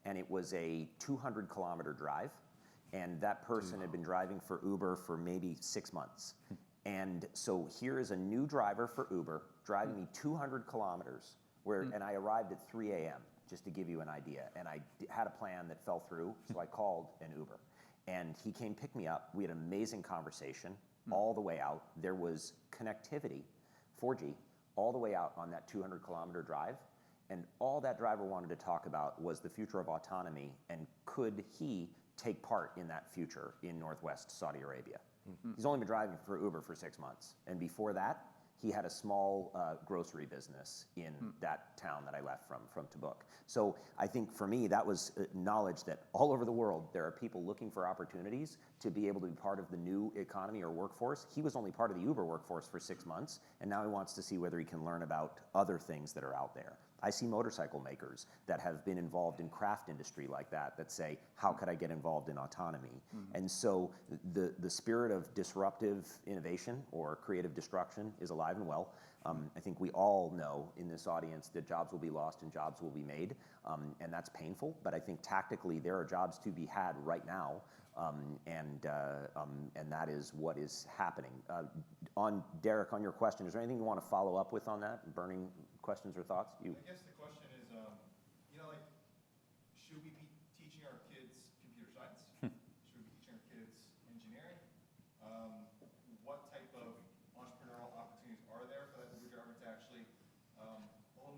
and it was a 200-kilometer drive, and that person had been driving for Uber for maybe 6 months. And so here is a new driver for Uber driving me 200 kilometers, and I arrived at 3 a.m., just to give you an idea. And I had a plan that fell through, so I called an Uber. And he came pick me up. We had an amazing conversation all the way out. There was connectivity, 4G, all the way out on that 200-kilometer drive. And all that driver wanted to talk about was the future of autonomy, and could he take part in that future in northwest Saudi Arabia. He's only been driving for Uber for 6 months. And before that, he had a small grocery business in that town that I left from Tabuk. So I think for me, that was knowledge that all over the world, there are people looking for opportunities to be able to be part of the new economy or workforce. He was only part of the Uber workforce for 6 months, and now he wants to see whether he can learn about other things that are out there. I see motorcycle makers that have been involved in craft industry like that say, how could I get involved in autonomy? And so the spirit of disruptive innovation or creative destruction is alive and well. I think we all know in this audience that jobs will be lost and jobs will be made, and that's painful. But I think tactically there are jobs to be had right now, and that is what is happening. Derek, on your question, is there anything you want to follow up with on that? Burning questions or thoughts? I guess the question is, should we be teaching our kids computer science? Should we be teaching our kids engineering? What type of entrepreneurial opportunities are there for that Uber driver to actually own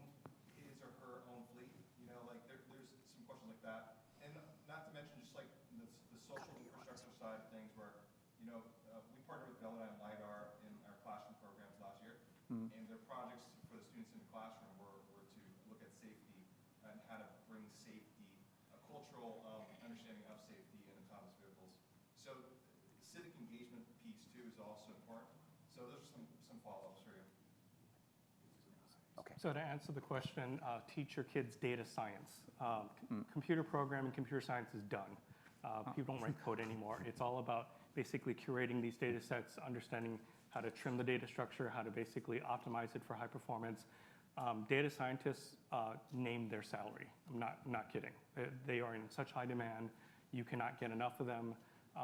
his or her own fleet? There's some questions like that. And not to mention just like the social infrastructure side of things where, we partnered with Velodyne LiDAR in our classroom programs last year. And their projects for the students in the classroom were to look at safety and how to bring safety, a cultural understanding of safety in autonomous vehicles. So the civic engagement piece too is also important. So those are some follow-ups for you. Okay. So to answer the question, teach your kids data science. Computer programming, computer science is done. People don't write code anymore. It's all about basically curating these data sets, understanding how to trim the data structure, how to basically optimize it for high performance. Data scientists name their salary. I'm not kidding. They are in such high demand. You cannot get enough of them.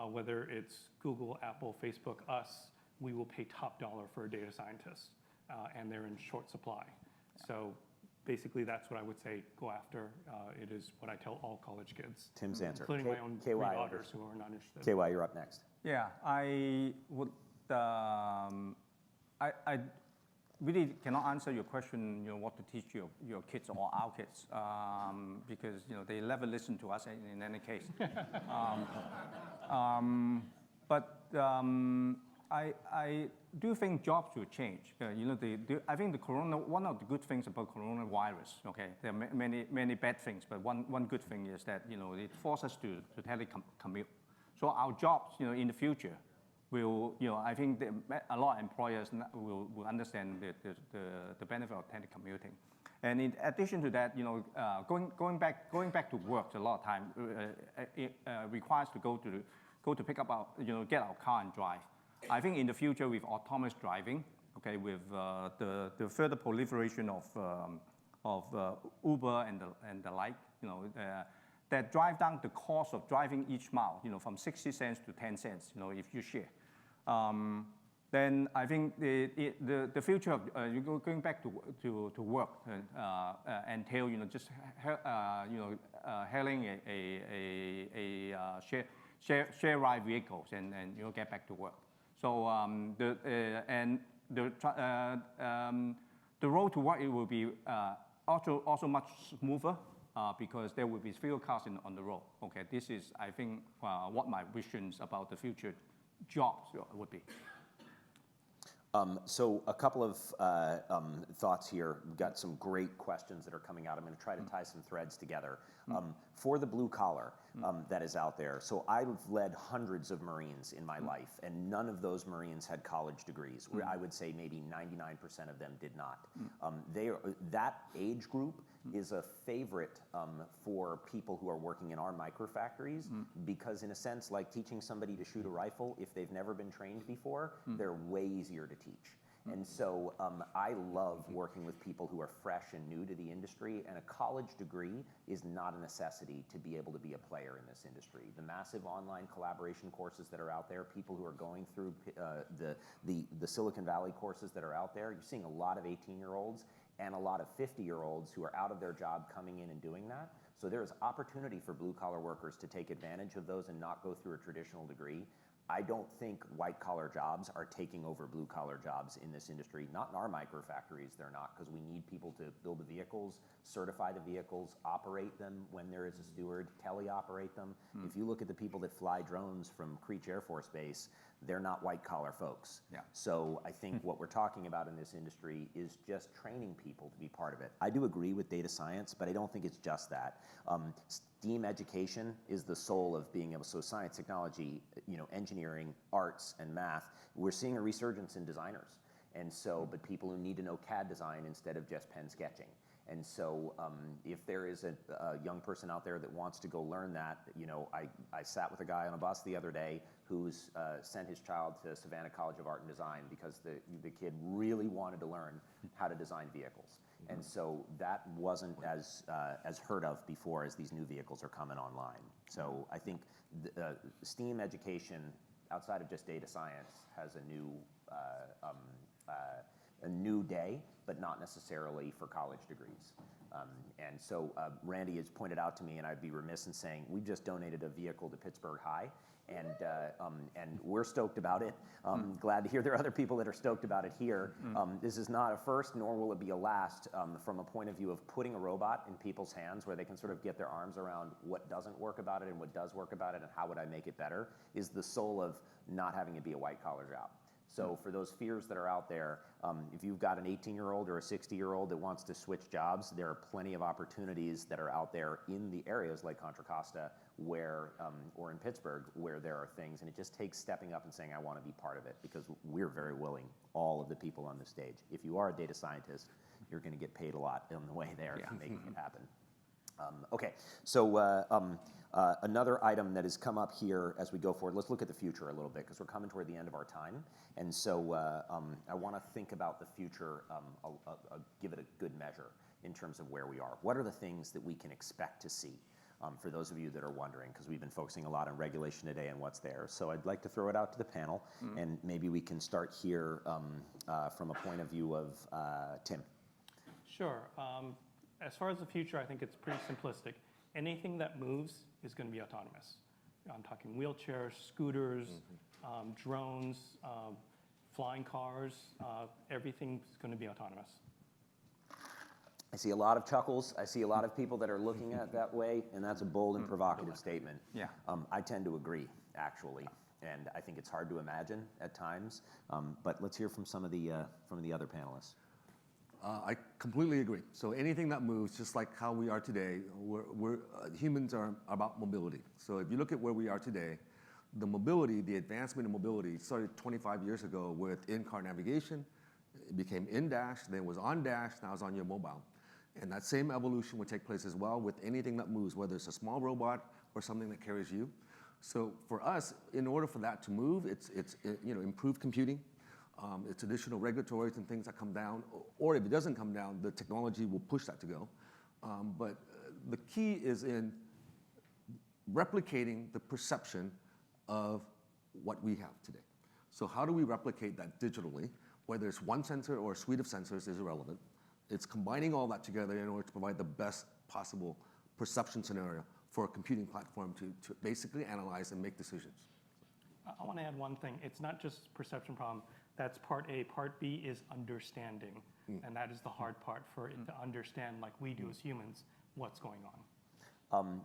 Whether it's Google, Apple, Facebook, us, we will pay top dollar for a data scientist, and they're in short supply. So basically, that's what I would say, go after. It is what I tell all college kids. Tim's answer. Including my own three daughters who are not interested. KY, you're up next. Yeah, I would. I really cannot answer your question. What to teach your kids or our kids, because they never listen to us in any case. I do think jobs will change. I think one of the good things about coronavirus, okay, there are many bad things, but one good thing is that it forces us to telecommute. So our jobs, in the future, will I think a lot of employers will understand the benefit of telecommuting. And in addition to that, going back to work a lot of time requires to go to pick up our get our car and drive. I think in the future with autonomous driving, okay, with the further proliferation of Uber and the like, that drive down the cost of driving each mile, from 60 cents to 10 cents, if you share. Then I think the future of going back to work entail just hailing a share ride vehicles and get back to work. So the road to work, it will be also much smoother because there will be fewer cars on the road. Okay, this is I think what my visions about the future jobs would be. So a couple of thoughts here. We've got some great questions that are coming out. I'm going to try to tie some threads together. For the blue collar that is out there, so I've led hundreds of Marines in my life, and none of those Marines had college degrees. I would say maybe 99% of them did not. That age group is a favorite for people who are working in our microfactories because, in a sense, like teaching somebody to shoot a rifle, if they've never been trained before, they're way easier to teach. And so I love working with people who are fresh and new to the industry, and a college degree is not a necessity to be able to be a player in this industry. The massive online collaboration courses that are out there, people who are going through the Silicon Valley courses that are out there, you're seeing a lot of 18-year-olds and a lot of 50-year-olds who are out of their job coming in and doing that. So there is opportunity for blue-collar workers to take advantage of those and not go through a traditional degree. I don't think white-collar jobs are taking over blue-collar jobs in this industry. Not in our microfactories, they're not, because we need people to build the vehicles, certify the vehicles, operate them when there is a steward, teleoperate them. If you look at the people that fly drones from Creech Air Force Base, they're not white-collar folks. Yeah. So I think what we're talking about in this industry is just training people to be part of it. I do agree with data science, but I don't think it's just that. STEAM education is the soul of being able, so science, technology, engineering, arts, and math. We're seeing a resurgence in designers. And so, but people who need to know CAD design instead of just pen sketching. And so if there is a young person out there that wants to go learn that, I sat with a guy on a bus the other day who's sent his child to Savannah College of Art and Design because the kid really wanted to learn how to design vehicles. And so that wasn't as heard of before as these new vehicles are coming online. So I think STEAM education outside of just data science has a new day, but not necessarily for college degrees. And so Randy has pointed out to me, and I'd be remiss in saying, we've just donated a vehicle to Pittsburgh High, and we're stoked about it. Glad to hear there are other people that are stoked about it here. This is not a first, nor will it be a last, from a point of view of putting a robot in people's hands where they can sort of get their arms around what doesn't work about it and what does work about it and how would I make it better, is the soul of not having it be a white-collar job. So for those fears that are out there, if you've got an 18-year-old or a 60-year-old that wants to switch jobs, there are plenty of opportunities that are out there in the areas like Contra Costa where, or in Pittsburgh, where there are things. And it just takes stepping up and saying, I want to be part of it, because we're very willing, all of the people on the stage. If you are a data scientist, you're going to get paid a lot on the way there to making it happen. Okay, so another item that has come up here as we go forward, let's look at the future a little bit, because we're coming toward the end of our time. And so I want to think about the future, give it a good measure in terms of where we are. What are the things that we can expect to see? For those of you that are wondering, because we've been focusing a lot on regulation today and what's there. So I'd like to throw it out to the panel, and maybe we can start here from a point of view of Tim. Sure. As far as the future, I think it's pretty simplistic. Anything that moves is going to be autonomous. I'm talking wheelchairs, scooters, drones, flying cars. Everything's going to be autonomous. I see a lot of chuckles. I see a lot of people that are looking at it that way, and that's a bold and provocative statement. Yeah. I tend to agree, actually, and I think it's hard to imagine at times. But let's hear from some of the other panelists. I completely agree. So anything that moves, just like how we are today, humans are about mobility. So if you look at where we are today, the mobility, the advancement in mobility started 25 years ago with in-car navigation. It became in-dash, then it was on-dash, now it's on your mobile. And that same evolution would take place as well with anything that moves, whether it's a small robot or something that carries you. So for us, in order for that to move, it's improved computing. It's additional regulatories and things that come down, or if it doesn't come down, the technology will push that to go. But the key is in replicating the perception of what we have today. So how do we replicate that digitally? Whether it's one sensor or a suite of sensors is irrelevant. It's combining all that together in order to provide the best possible perception scenario for a computing platform to basically analyze and make decisions. I want to add one thing. It's not just perception problem. That's part A. Part B is understanding. And that is the hard part, for it to understand, like we do as humans, what's going on.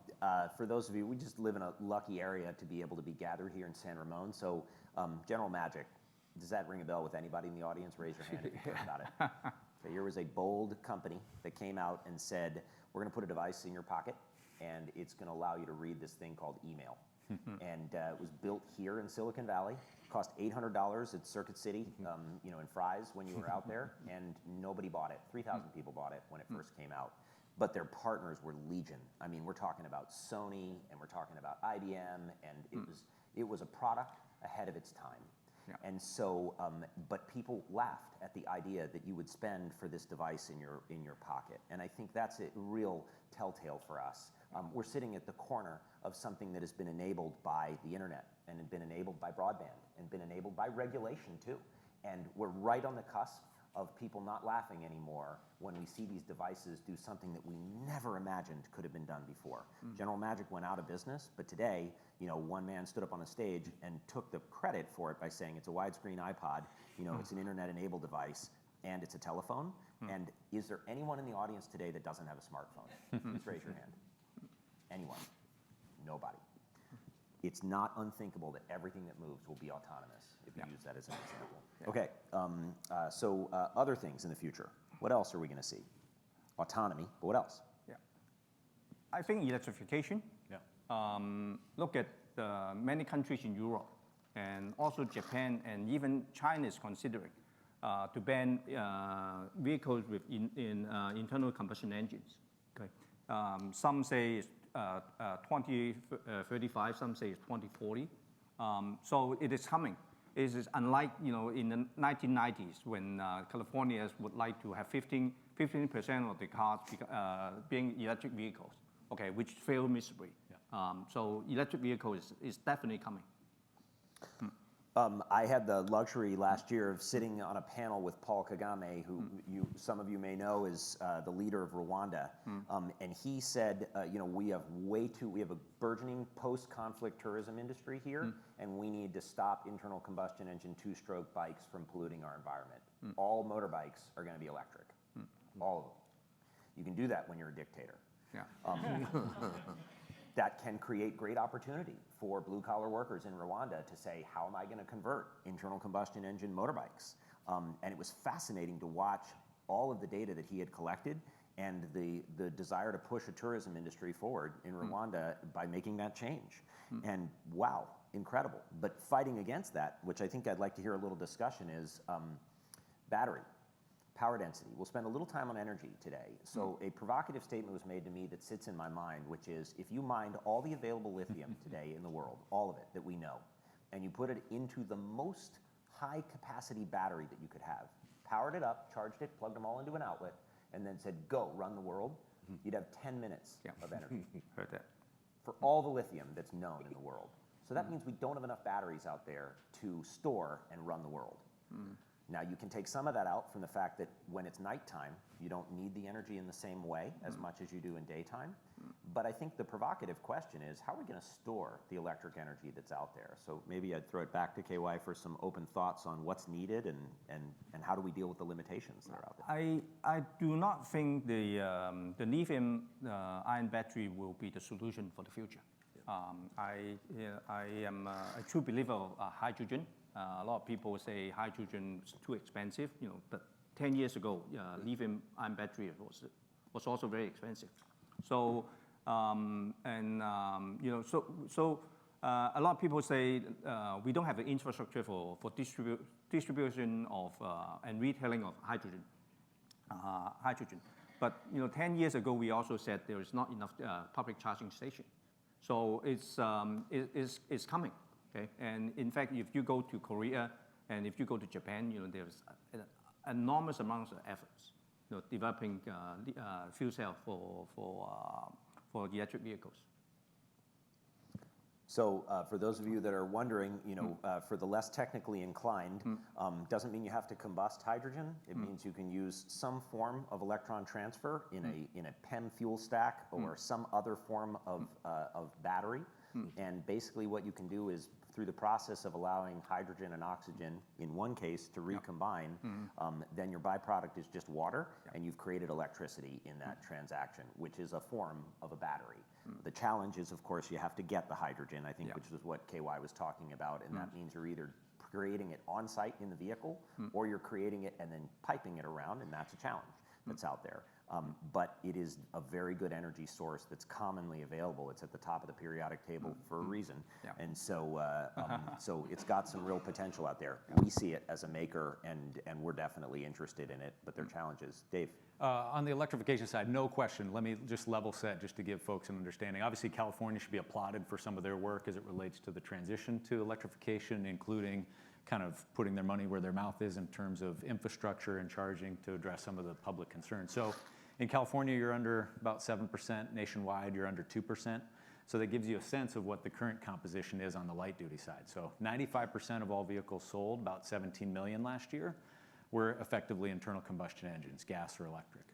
For those of you, we just live in a lucky area to be able to be gathered here in San Ramon. So General Magic, Does that ring a bell with anybody in the audience? Raise your hand if you've heard about it. Okay, here was a bold company that came out and said, we're going to put a device in your pocket, and it's going to allow you to read this thing called email. And it was built here in Silicon Valley. Cost $800 at Circuit City, in Fry's when you were out there, and nobody bought it. 3,000 people bought it when it first came out. But their partners were legion. I mean, we're talking about Sony, and we're talking about IBM, and it was a product ahead of its time. Yeah. And so, but people laughed at the idea that you would spend for this device in your pocket. And I think that's a real telltale for us. We're sitting at the corner of something that has been enabled by the internet and been enabled by broadband and been enabled by regulation too. And we're right on the cusp of people not laughing anymore when we see these devices do something that we never imagined could have been done before. General Magic went out of business, but today, one man stood up on a stage and took the credit for it by saying it's a widescreen iPod, it's an internet-enabled device, and it's a telephone. And is there anyone in the audience today that doesn't have a smartphone? Please raise your hand. Anyone? Nobody. It's not unthinkable that everything that moves will be autonomous, if you use that as an example. Okay, so other things in the future. What else are we going to see? Autonomy, but what else? Yeah. I think electrification. Yeah. Look at many countries in Europe, and also Japan, and even China is considering to ban vehicles with internal combustion engines. Okay. Some say it's 2035, some say it's 2040. So it is coming. It is unlike in the 1990s when Californians would like to have 15% of the cars being electric vehicles, okay, which failed miserably. Yeah. So electric vehicles is definitely coming. I had the luxury last year of sitting on a panel with Paul Kagame, who some of you may know is the leader of Rwanda, and he said, we have a burgeoning post-conflict tourism industry here, and we need to stop internal combustion engine two-stroke bikes from polluting our environment. All motorbikes are going to be electric, all of them. You can do that when you're a dictator. Yeah. That can create great opportunity for blue-collar workers in Rwanda to say, how am I going to convert internal combustion engine motorbikes? And it was fascinating to watch all of the data that he had collected and the desire to push a tourism industry forward in Rwanda by making that change. And wow, incredible. But fighting against that, which I think I'd like to hear a little discussion, is battery. Power density. We'll spend a little time on energy today. So a provocative statement was made to me that sits in my mind, which is if you mined all the available lithium today in the world, all of it that we know, and you put it into the most high capacity battery that you could have, powered it up, charged it, plugged them all into an outlet, and then said, go, run the world, you'd have 10 minutes of energy. Heard that. For all the lithium that's known in the world. So that means we don't have enough batteries out there to store and run the world. Now, you can take some of that out from the fact that when it's nighttime, you don't need the energy in the same way as much as you do in daytime. But I think the provocative question is, how are we going to store the electric energy that's out there? So maybe I'd throw it back to KY for some open thoughts on what's needed and how do we deal with the limitations that are out there. I do not think the lithium ion battery will be the solution for the future. I am a true believer of hydrogen. A lot of people say hydrogen is too expensive, but 10 years ago, lithium-ion battery was also very expensive. So, a lot of people say we don't have the infrastructure for distribution of and retailing of hydrogen. But 10 years ago, we also said there is not enough public charging station. So it's coming. Okay? And in fact, if you go to Korea and if you go to Japan, there's an enormous amounts of efforts, developing fuel cell for the electric vehicles. So for those of you that are wondering, for the less technically inclined, doesn't mean you have to combust hydrogen. It means you can use some form of electron transfer in a PEM fuel stack or some other form of battery. And basically what you can do is through the process of allowing hydrogen and oxygen in one case to recombine, then your byproduct is just water, and you've created electricity in that transaction, which is a form of a battery. The challenge is, of course, you have to get the hydrogen, I think, which is what KY was talking about, and that means you're either creating it on site in the vehicle, or you're creating it and then piping it around, and that's a challenge that's out there. But it is a very good energy source that's commonly available. It's at the top of the periodic table for a reason. Yeah. And so, so it's got some real potential out there. We see it as a maker, and we're definitely interested in it, but there are challenges. Dave? On the electrification side, no question. Let me just level set just to give folks an understanding. Obviously, California should be applauded for some of their work as it relates to the transition to electrification, including kind of putting their money where their mouth is in terms of infrastructure and charging to address some of the public concerns. So in California, you're under about 7%. Nationwide, you're under 2%. So that gives you a sense of what the current composition is on the light duty side. So 95% of all vehicles sold, about 17 million last year, were effectively internal combustion engines, gas or electric.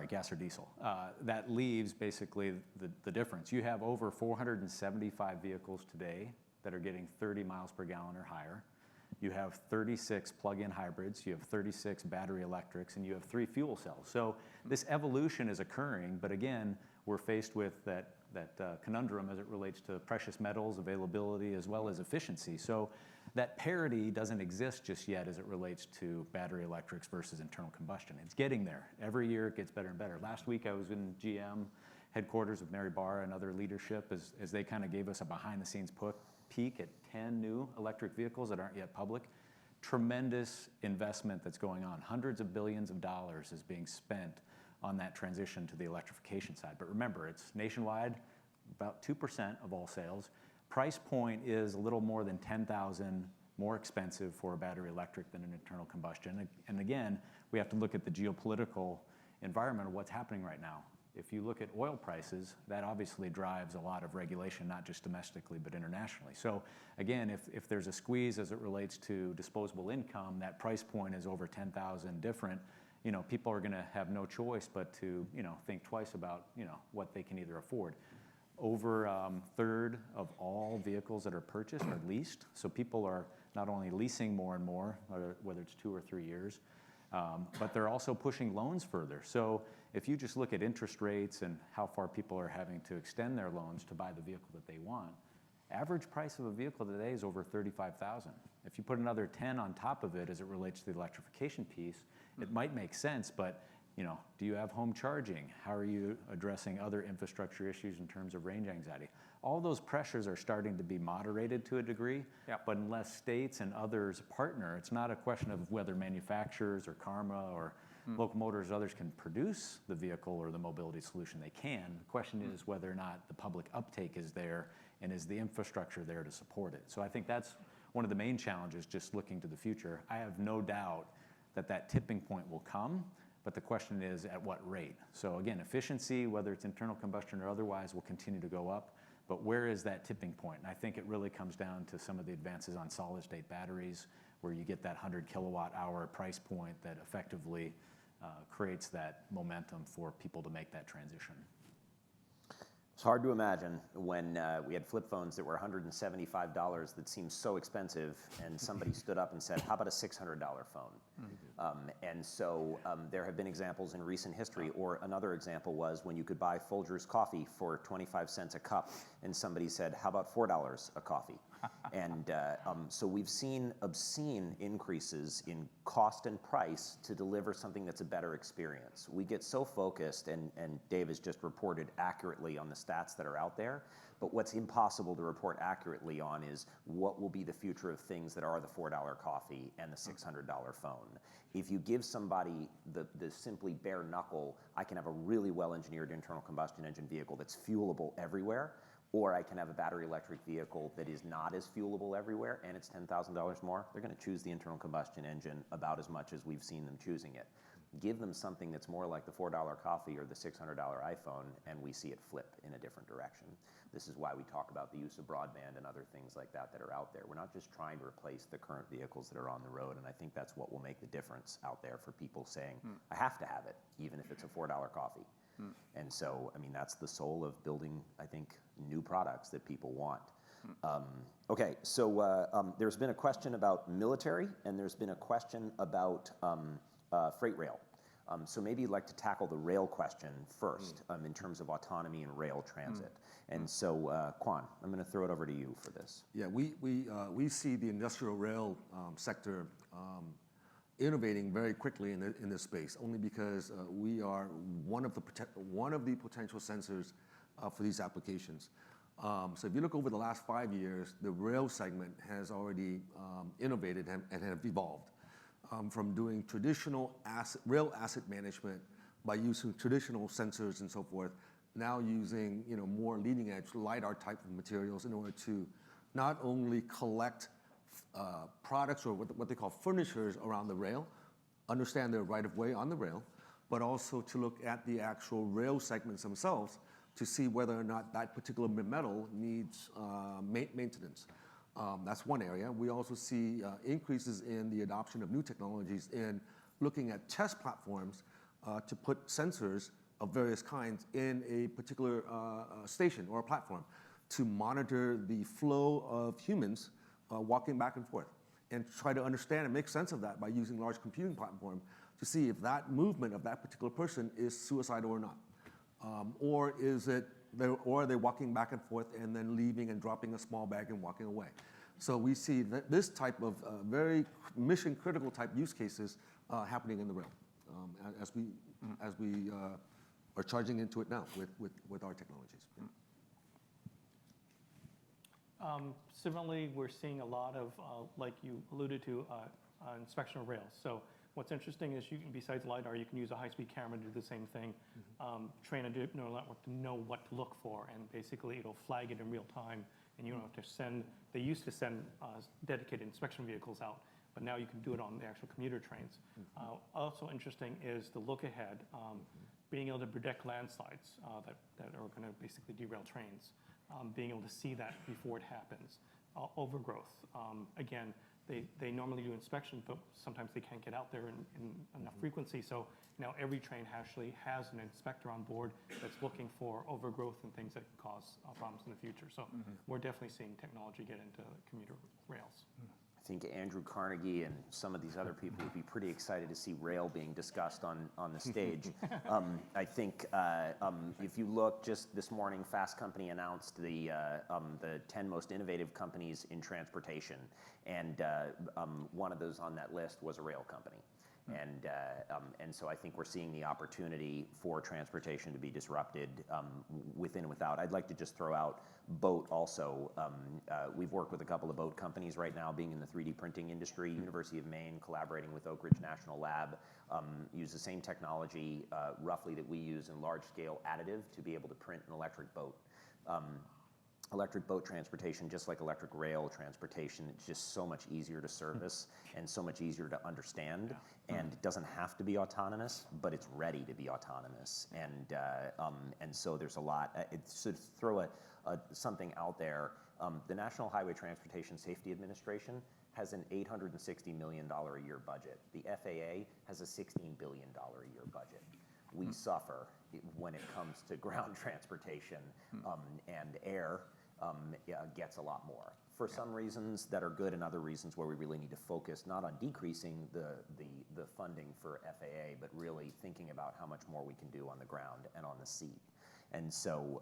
Gas or diesel. That leaves basically the difference. You have over 475 vehicles today that are getting 30 miles per gallon or higher. You have 36 plug-in hybrids, you have 36 battery electrics, and you have 3 fuel cells. So this evolution is occurring, but again, we're faced with that conundrum as it relates to precious metals, availability, as well as efficiency. So that parity doesn't exist just yet as it relates to battery electrics versus internal combustion. It's getting there. Every year it gets better and better. Last week I was in GM headquarters with Mary Barr and other leadership as they kind of gave us a behind-the-scenes peek at 10 new electric vehicles that aren't yet public. Tremendous investment that's going on. Hundreds of billions of dollars is being spent on that transition to the electrification side. But remember, it's nationwide, about 2% of all sales. Price point is a little more than $10,000 more expensive for a battery electric than an internal combustion. And again, we have to look at the geopolitical environment of what's happening right now. If you look at oil prices, that obviously drives a lot of regulation, not just domestically, but internationally. So again, if there's a squeeze as it relates to disposable income, that price point is over $10,000 different. People are going to have no choice but to, think twice about, what they can either afford. Over a third of all vehicles that are purchased are leased. So people are not only leasing more and more, whether it's 2 or 3 years, but they're also pushing loans further. So if you just look at interest rates and how far people are having to extend their loans to buy the vehicle that they want, average price of a vehicle today is over $35,000. If you put another 10 on top of it as it relates to the electrification piece, it might make sense, but do you have home charging? How are you addressing other infrastructure issues in terms of range anxiety? All those pressures are starting to be moderated to a degree, but unless states and others partner, it's not a question of whether manufacturers or Karma or Local Motors or others can produce the vehicle or the mobility solution. They can. The question is whether or not the public uptake is there and is the infrastructure there to support it. So I think that's one of the main challenges, just looking to the future. I have no doubt that tipping point will come, but the question is at what rate? So again, efficiency, whether it's internal combustion or otherwise, will continue to go up, but where is that tipping point? And I think it really comes down to some of the advances on solid-state batteries, where you get that 100 kilowatt-hour price point that effectively creates that momentum for people to make that transition. It's hard to imagine when we had flip phones that were $175 that seemed so expensive, and somebody stood up and said, how about a $600 phone? And so there have been examples in recent history, or another example was when you could buy Folgers coffee for 25 cents a cup, and somebody said, how about $4 a coffee? And so we've seen obscene increases in cost and price to deliver something that's a better experience. We get so focused, and Dave has just reported accurately on the stats that are out there, but what's impossible to report accurately on is what will be the future of things that are the $4 coffee and the $600 phone. If you give somebody the simply bare knuckle, I can have a really well-engineered internal combustion engine vehicle that's fuelable everywhere, or I can have a battery electric vehicle that is not as fuelable everywhere and it's $10,000 more, they're going to choose the internal combustion engine about as much as we've seen them choosing it. Give them something that's more like the $4 coffee or the $600 iPhone, and we see it flip in a different direction. This is why we talk about the use of broadband and other things like that that are out there. We're not just trying to replace the current vehicles that are on the road, and I think that's what will make the difference out there for people saying, I have to have it, even if it's a $4 coffee. And so, I mean, that's the soul of building, I think, new products that people want. Okay, so there's been a question about military, and there's been a question about freight rail. So maybe you'd like to tackle the rail question first in terms of autonomy and rail transit. And so, Kwan, I'm going to throw it over to you for this. Yeah, we see the industrial rail sector innovating very quickly in this space, only because we are one of the potential sensors for these applications. So if you look over the last 5 years, the rail segment has already innovated and have evolved from doing traditional rail asset management by using traditional sensors and so forth, now using more leading edge LiDAR type of materials in order to not only collect products or what they call furnitures around the rail, understand their right of way on the rail, but also to look at the actual rail segments themselves to see whether or not that particular metal needs maintenance. That's one area. We also see increases in the adoption of new technologies in looking at test platforms to put sensors of various kinds in a particular station or a platform to monitor the flow of humans walking back and forth and try to understand and make sense of that by using large computing platform to see if that movement of that particular person is suicidal or not. Or are they walking back and forth and then leaving and dropping a small bag and walking away? So we see this type of very mission critical type use cases happening in the rail as we are charging into it now with our technologies. Similarly, we're seeing a lot of, like you alluded to, inspection of rails. So what's interesting is besides LiDAR, you can use a high-speed camera to do the same thing, train a deep neural network to know what to look for, and basically it'll flag it in real time, and you don't have to send, they used to send dedicated inspection vehicles out, but now you can do it on the actual commuter trains. Also interesting is the look ahead, being able to predict landslides that are going to basically derail trains, being able to see that before it happens. Overgrowth, again, they normally do inspection, but sometimes they can't get out there in enough frequency. So now every train actually has an inspector on board that's looking for overgrowth and things that can cause problems in the future. So we're definitely seeing technology get into commuter rails. I think Andrew Carnegie and some of these other people would be pretty excited to see rail being discussed on the stage. I think if you look just this morning, Fast Company announced the 10 most innovative companies in transportation, and one of those on that list was a rail company. And so I think we're seeing the opportunity for transportation to be disrupted within and without. I'd like to just throw out boat also. We've worked with a couple of boat companies right now, being in the 3D printing industry. University of Maine, collaborating with Oak Ridge National Lab, use the same technology roughly that we use in large-scale additive to be able to print an electric boat. Electric boat transportation, just like electric rail transportation, it's just so much easier to service and so much easier to understand. And it doesn't have to be autonomous, but it's ready to be autonomous. And so there's a lot. To throw something out there, the National Highway Transportation Safety Administration has an $860 million a year budget. The FAA has a $16 billion a year budget. We suffer when it comes to ground transportation, and air gets a lot more. For some reasons that are good and other reasons where we really need to focus not on decreasing the funding for FAA, but really thinking about how much more we can do on the ground and on the sea. And so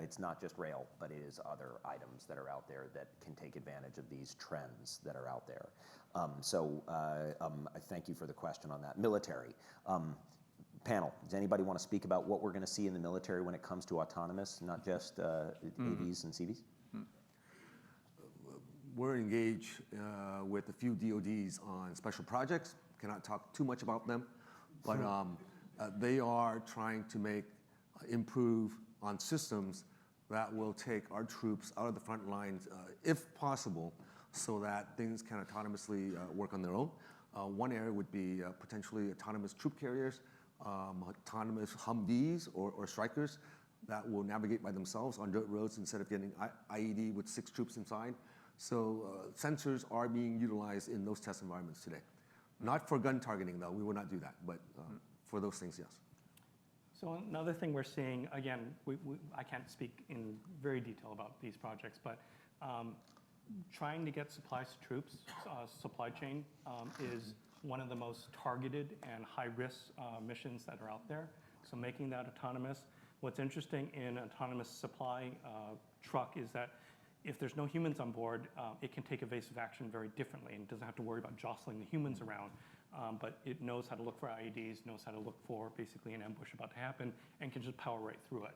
it's not just rail, but it is other items that are out there that can take advantage of these trends that are out there. I thank you for the question on that. Military. Panel, does anybody want to speak about what we're going to see in the military when it comes to autonomous, not just AVs and CVs? We're engaged with a few DODs on special projects. Cannot talk too much about them, but they are trying to improve on systems that will take our troops out of the front lines, if possible, so that things can autonomously work on their own. One area would be potentially autonomous troop carriers, autonomous Humvees or Strikers that will navigate by themselves on dirt roads instead of getting IED with 6 troops inside. So sensors are being utilized in those test environments today. Not for gun targeting though, we will not do that, but for those things, yes. So another thing we're seeing, again, I can't speak in very detail about these projects, but trying to get supplies to troops, supply chain, is one of the most targeted and high-risk missions that are out there. So making that autonomous. What's interesting in autonomous supply truck is that if there's no humans on board, it can take evasive action very differently and doesn't have to worry about jostling the humans around. But it knows how to look for IEDs, knows how to look for basically an ambush about to happen, and can just power right through it.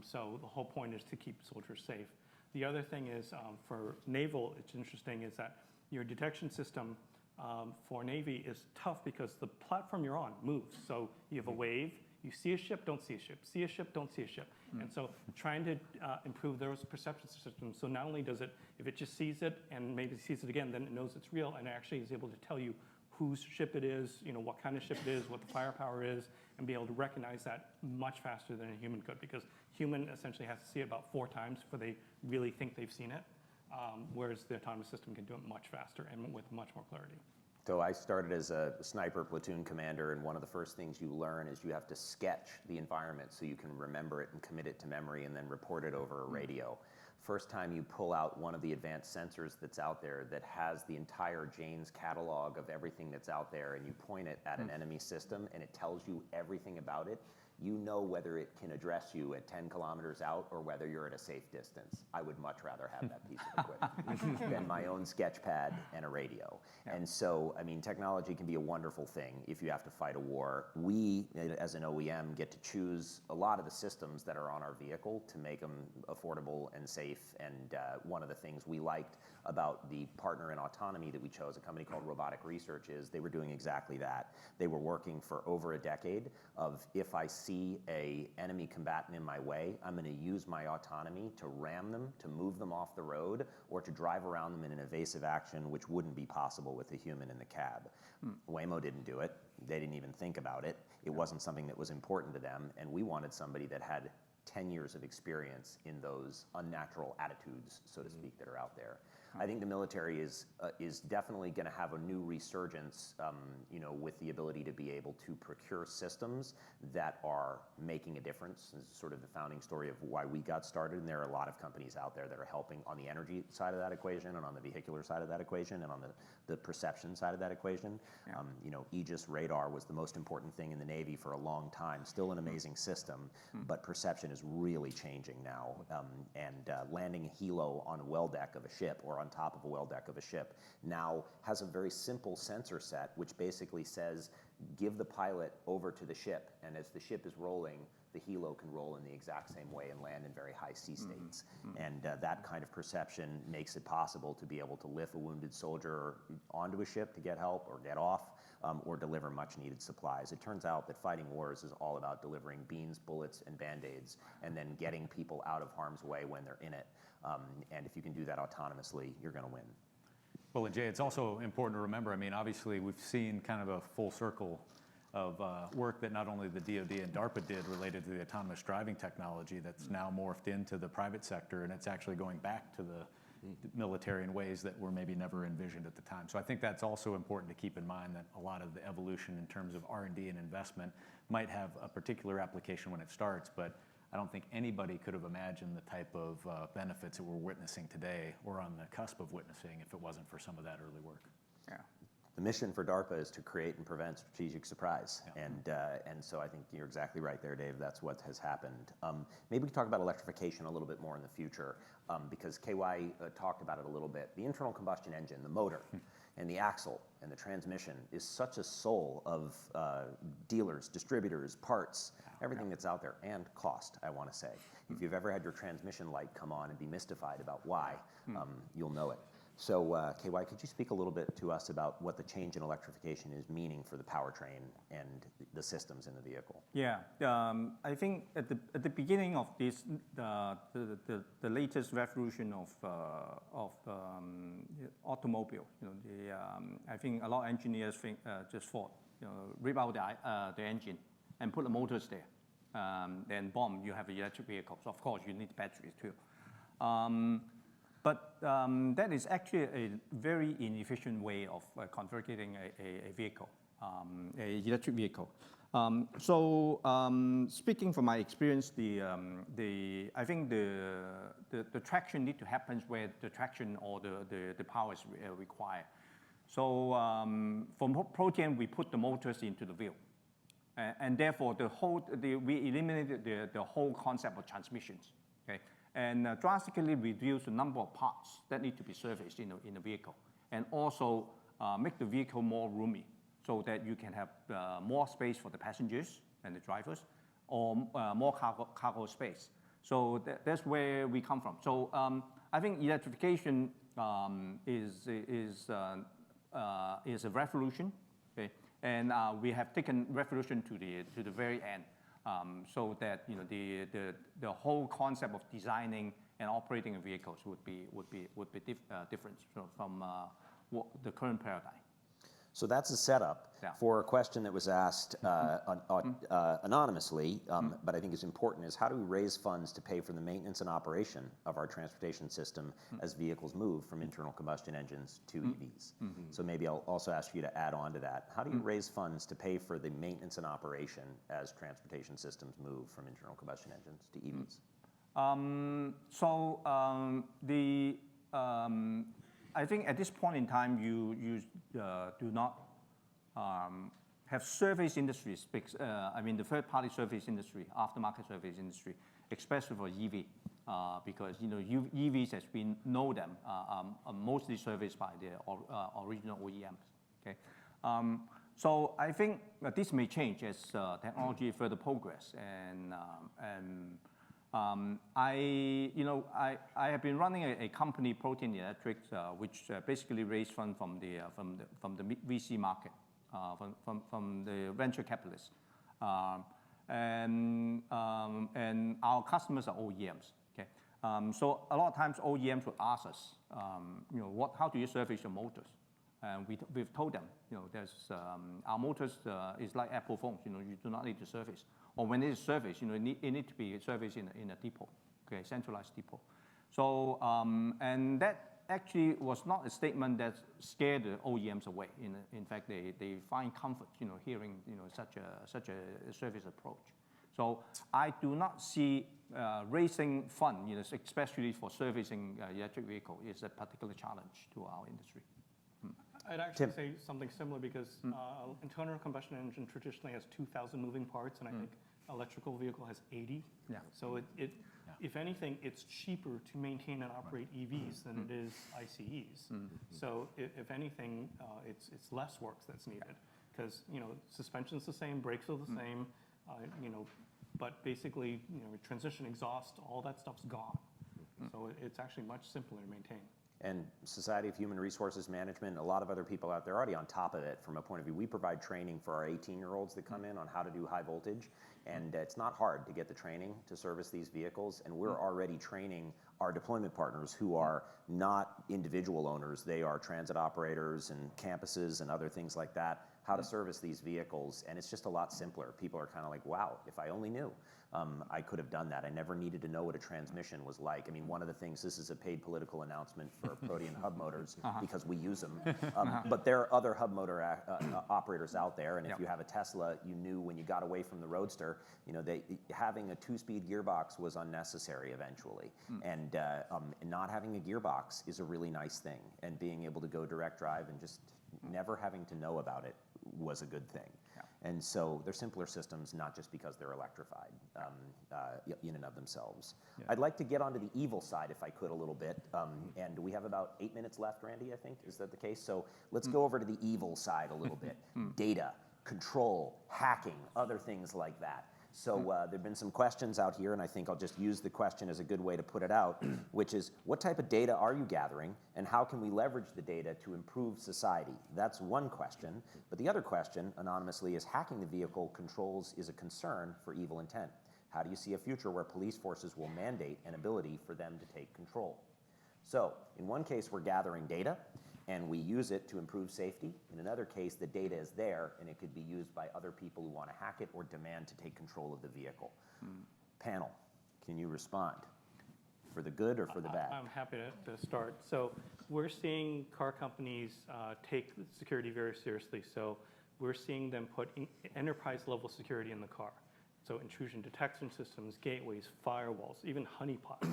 So the whole point is to keep soldiers safe. The other thing is for naval, it's interesting, is that your detection system for Navy is tough because the platform you're on moves. So you have a wave, you see a ship, don't see a ship, see a ship, don't see a ship. And so trying to improve those perception systems. So not only does it, if it just sees it and maybe sees it again, then it knows it's real and actually is able to tell you whose ship it is, what kind of ship it is, what the firepower is, and be able to recognize that much faster than a human could, because human essentially has to see it about 4 times before they really think they've seen it, whereas the autonomous system can do it much faster and with much more clarity. So I started as a sniper platoon commander, and one of the first things you learn is you have to sketch the environment so you can remember it and commit it to memory and then report it over a radio. First time you pull out one of the advanced sensors that's out there that has the entire Jane's catalog of everything that's out there, and you point it at an enemy system and it tells you everything about it, you know whether it can address you at 10 kilometers out or whether you're at a safe distance. I would much rather have that piece of equipment than my own sketch pad and a radio. Yeah. And so, I mean, technology can be a wonderful thing if you have to fight a war. We, as an OEM, get to choose a lot of the systems that are on our vehicle to make them affordable and safe. And one of the things we liked about the partner in autonomy that we chose, a company called Robotic Research, is they were doing exactly that. They were working for over a decade of, if I see a enemy combatant in my way, I'm going to use my autonomy to ram them, to move them off the road, or to drive around them in an evasive action which wouldn't be possible with a human in the cab. Waymo didn't do it. They didn't even think about it. It wasn't something that was important to them, and we wanted somebody that had 10 years of experience in those unnatural attitudes, so to speak, that are out there. I think the military is definitely going to have a new resurgence, with the ability to be able to procure systems that are making a difference. This is sort of the founding story of why we got started, and there are a lot of companies out there that are helping on the energy side of that equation, and on the vehicular side of that equation, and on the perception side of that equation. Yeah. Aegis radar was the most important thing in the Navy for a long time. Still an amazing system, but perception is really changing now. Landing a helo on a well deck of a ship or on top of a well deck of a ship now has a very simple sensor set which basically says, give the pilot over to the ship, and as the ship is rolling, the helo can roll in the exact same way and land in very high sea states. And that kind of perception makes it possible to be able to lift a wounded soldier onto a ship to get help or get off, or deliver much needed supplies. It turns out that fighting wars is all about delivering beans, bullets, and Band-Aids, and then getting people out of harm's way when they're in it. And if you can do that autonomously, you're going to win. Well, and Jay, it's also important to remember, I mean, obviously we've seen kind of a full circle of work that not only the DoD and DARPA did related to the autonomous driving technology that's now morphed into the private sector, and it's actually going back to the military in ways that were maybe never envisioned at the time. So I think that's also important to keep in mind, that a lot of the evolution in terms of R&D and investment might have a particular application when it starts, but I don't think anybody could have imagined the type of benefits that we're witnessing today, or on the cusp of witnessing, if it wasn't for some of that early work. Yeah. The mission for DARPA is to create and prevent strategic surprise. Yeah. And so I think you're exactly right there, Dave. That's what has happened. Maybe we can talk about electrification a little bit more in the future, because KY talked about it a little bit. The internal combustion engine, the motor, and the axle and the transmission is such a soul of dealers, distributors, parts, everything that's out there, and cost, I want to say. If you've ever had your transmission light come on and be mystified about why, you'll know it. So, KY, could you speak a little bit to us about what the change in electrification is meaning for the powertrain and the systems in the vehicle? Yeah, I think at the beginning of this, the latest revolution of automobile, I think a lot of engineers just thought, rip out the engine and put the motors there, then boom, you have electric vehicles. Of course, you need batteries too. But that is actually a very inefficient way of converting a vehicle, a electric vehicle. Speaking from my experience, I think the traction need to happen where the traction or the power is required. So for Protean, we put the motors into the wheel. And therefore, we eliminated the whole concept of transmissions, okay? And drastically reduce the number of parts that need to be serviced in the vehicle. And also make the vehicle more roomy so that you can have more space for the passengers and the drivers, or more cargo space. So that's where we come from. So I think electrification is a revolution, okay? And we have taken revolution to the very end, so that the whole concept of designing and operating vehicles would be different from the current paradigm. So that's a setup for a question that was asked anonymously, but I think is important, is how do we raise funds to pay for the maintenance and operation of our transportation system as vehicles move from internal combustion engines to EVs? So maybe I'll also ask you to add on to that. How do you raise funds to pay for the maintenance and operation as transportation systems move from internal combustion engines to EVs? I think at this point in time, you do not have service industries, I mean the third-party service industry, aftermarket service industry, especially for EV, because EVs, as we know them, are mostly serviced by the original OEMs. Okay, so I think that this may change as technology further progress, and I have been running a company, Protean Electrics, which basically raised funds from the VC market, from the venture capitalists, and our customers are OEMs. Okay, so a lot of times OEMs would ask us, how do you service your motors? And we've told them, there's our motors is like Apple phones. You do not need to service. Or when it is serviced, it need to be serviced in a depot, okay, centralized depot. So and that actually was not a statement that scared the OEMs away. In fact, they find comfort, hearing such a service approach. So I do not see raising funds, especially for servicing electric vehicle, is a particular challenge to our industry. I'd actually say something similar, because internal combustion engine traditionally has 2,000 moving parts, and I think electrical vehicle has 80. Yeah. So if anything, it's cheaper to maintain and operate EVs than it is ICEs. So if anything, it's less work that's needed, because suspension's the same, brakes are the same, but basically transition, exhaust, all that stuff's gone. So it's actually much simpler to maintain. And Society of Human Resources Management, a lot of other people out there already on top of it from a point of view. We provide training for our 18-year-olds that come in on how to do high voltage, and it's not hard to get the training to service these vehicles, and we're already training our deployment partners who are not individual owners. They are transit operators and campuses and other things like that, how to service these vehicles, and it's just a lot simpler. People are kind of like, wow, if I only knew. I could have done that. I never needed to know what a transmission was like. I mean, one of the things, this is a paid political announcement for Protean hub motors, because we use them. But there are other hub motor operators out there, and if you have a Tesla, you knew when you got away from the Roadster, having a 2-speed gearbox was unnecessary eventually. And not having a gearbox is a really nice thing. And being able to go direct drive and just never having to know about it was a good thing. And so they're simpler systems, not just because they're electrified in and of themselves. I'd like to get onto the evil side, if I could, a little bit. And we have about 8 minutes left, Randy, I think. Is that the case? So let's go over to the evil side a little bit. Data, control, hacking, other things like that. So there have been some questions out here, and I think I'll just use the question as a good way to put it out, which is, what type of data are you gathering, and how can we leverage the data to improve society? That's one question. But the other question, anonymously, is hacking the vehicle controls is a concern for evil intent. How do you see a future where police forces will mandate an ability for them to take control? So in one case, we're gathering data, and we use it to improve safety. In another case, the data is there, and it could be used by other people who want to hack it or demand to take control of the vehicle. Panel, can you respond? For the good or for the bad? I'm happy to start. So we're seeing car companies take security very seriously. So we're seeing them put enterprise-level security in the car. So intrusion detection systems, gateways, firewalls, even honeypots,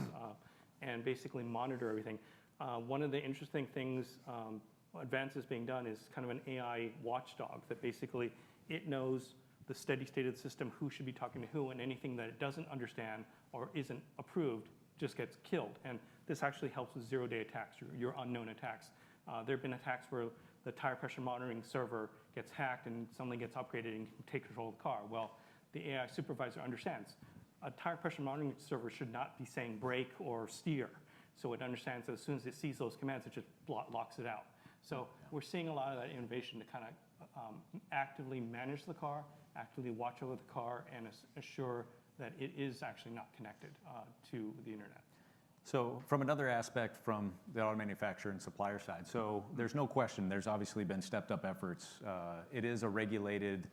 and basically monitor everything. One of the interesting things advances being done is kind of an AI watchdog that basically it knows the steady state of the system, who should be talking to who, and anything that it doesn't understand or isn't approved just gets killed. And this actually helps with zero-day attacks, your unknown attacks. There have been attacks where the tire pressure monitoring server gets hacked and suddenly gets upgraded and can take control of the car. Well, the AI supervisor understands a tire pressure monitoring server should not be saying brake or steer. So it understands that as soon as it sees those commands, it just locks it out. So we're seeing a lot of that innovation to kind of actively manage the car, actively watch over the car, and assure that it is actually not connected to the internet. So from another aspect from the auto manufacturer and supplier side, so there's no question there's obviously been stepped up efforts. It is a regulated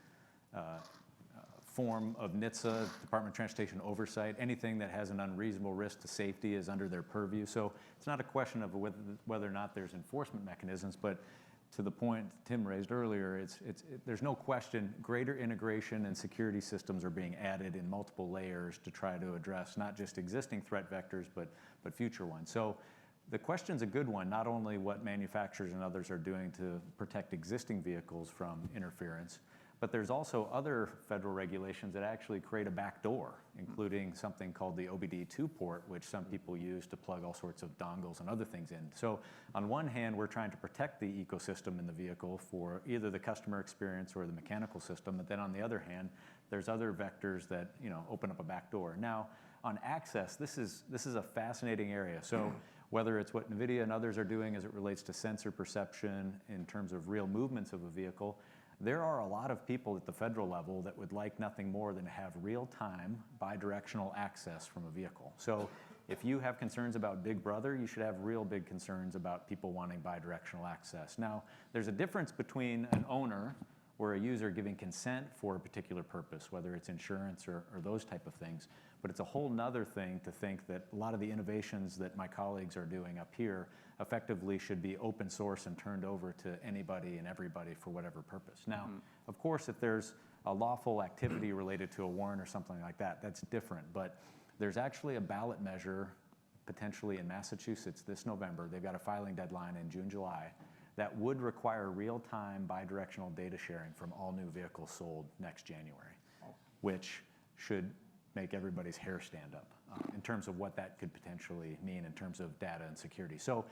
form of NHTSA, Department of Transportation oversight. Anything that has an unreasonable risk to safety is under their purview. So it's not a question of whether or not there's enforcement mechanisms, but to the point Tim raised earlier, there's no question greater integration and security systems are being added in multiple layers to try to address not just existing threat vectors, but future ones. So the question's a good one, not only what manufacturers and others are doing to protect existing vehicles from interference, but there's also other federal regulations that actually create a backdoor, including something called the OBD2 port, which some people use to plug all sorts of dongles and other things in. So on one hand, we're trying to protect the ecosystem in the vehicle for either the customer experience or the mechanical system, but then on the other hand, there's other vectors that open up a backdoor. Now, on access, this is a fascinating area. So whether it's what NVIDIA and others are doing as it relates to sensor perception in terms of real movements of a vehicle, there are a lot of people at the federal level that would like nothing more than to have real-time, bidirectional access from a vehicle. So if you have concerns about Big Brother, you should have real big concerns about people wanting bidirectional access. Now, there's a difference between an owner or a user giving consent for a particular purpose, whether it's insurance or those type of things. But it's a whole nother thing to think that a lot of the innovations that my colleagues are doing up here effectively should be open source and turned over to anybody and everybody for whatever purpose. Now, of course, if there's a lawful activity related to a warrant or something like that, that's different. But there's actually a ballot measure potentially in Massachusetts this November. They've got a filing deadline in June, July, that would require real-time bidirectional data sharing from all new vehicles sold next January, which should make everybody's hair stand up in terms of what that could potentially mean in terms of data and security. So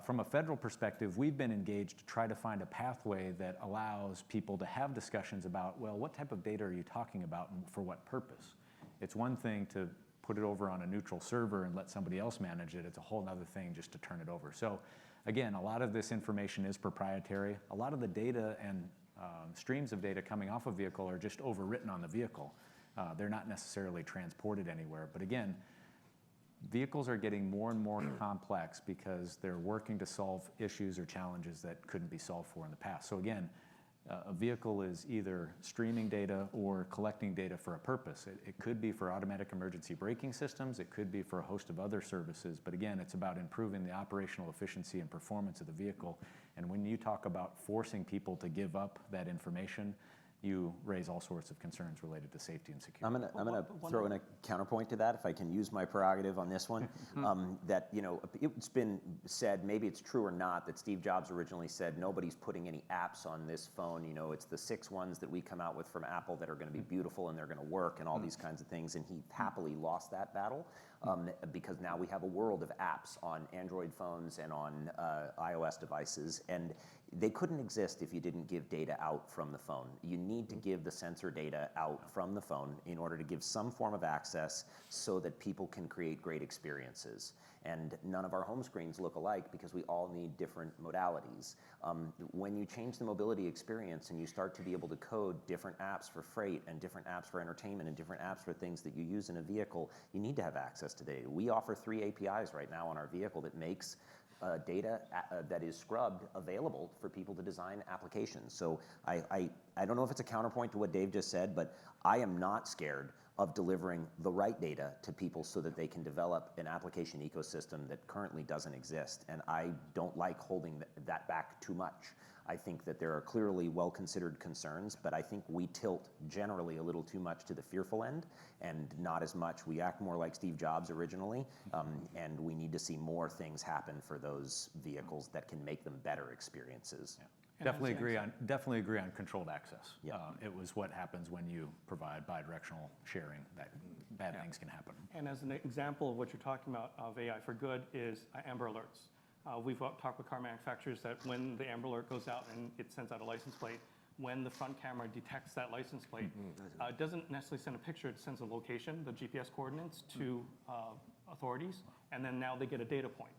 from a federal perspective, we've been engaged to try to find a pathway that allows people to have discussions about, well, what type of data are you talking about and for what purpose? It's one thing to put it over on a neutral server and let somebody else manage it. It's a whole other thing just to turn it over. So again, a lot of this information is proprietary. A lot of the data and streams of data coming off a vehicle are just overwritten on the vehicle. They're not necessarily transported anywhere. But again, vehicles are getting more and more complex because they're working to solve issues or challenges that couldn't be solved for in the past. So again, a vehicle is either streaming data or collecting data for a purpose. It could be for automatic emergency braking systems. It could be for a host of other services. But again, it's about improving the operational efficiency and performance of the vehicle. And when you talk about forcing people to give up that information, you raise all sorts of concerns related to safety and security. I'm gonna throw in a counterpoint to that, if I can use my prerogative on this one. That it's been said, maybe it's true or not, that Steve Jobs originally said nobody's putting any apps on this phone. It's the 6 ones that we come out with from Apple that are going to be beautiful and they're going to work and all these kinds of things. And he happily lost that battle because now we have a world of apps on Android phones and on iOS devices, and they couldn't exist if you didn't give data out from the phone. You need to give the sensor data out from the phone in order to give some form of access so that people can create great experiences. And none of our home screens look alike because we all need different modalities. When you change the mobility experience and you start to be able to code different apps for freight and different apps for entertainment and different apps for things that you use in a vehicle, you need to have access to data. We offer 3 APIs right now on our vehicle that makes data that is scrubbed available for people to design applications. So I don't know if it's a counterpoint to what Dave just said, but I am not scared of delivering the right data to people so that they can develop an application ecosystem that currently doesn't exist. And I don't like holding that back too much. I think that there are clearly well-considered concerns, but I think we tilt generally a little too much to the fearful end and not as much. We act more like Steve Jobs originally, and we need to see more things happen for those vehicles that can make them better experiences. Yeah. Definitely agree on controlled access. Yeah. It was what happens when you provide bidirectional sharing, that bad things can happen. And as an example of what you're talking about of AI for good is Amber Alerts. We've talked with car manufacturers that when the Amber Alert goes out and it sends out a license plate, when the front camera detects that license plate, it doesn't necessarily send a picture, it sends a location, the GPS coordinates to authorities, and then now they get a data point.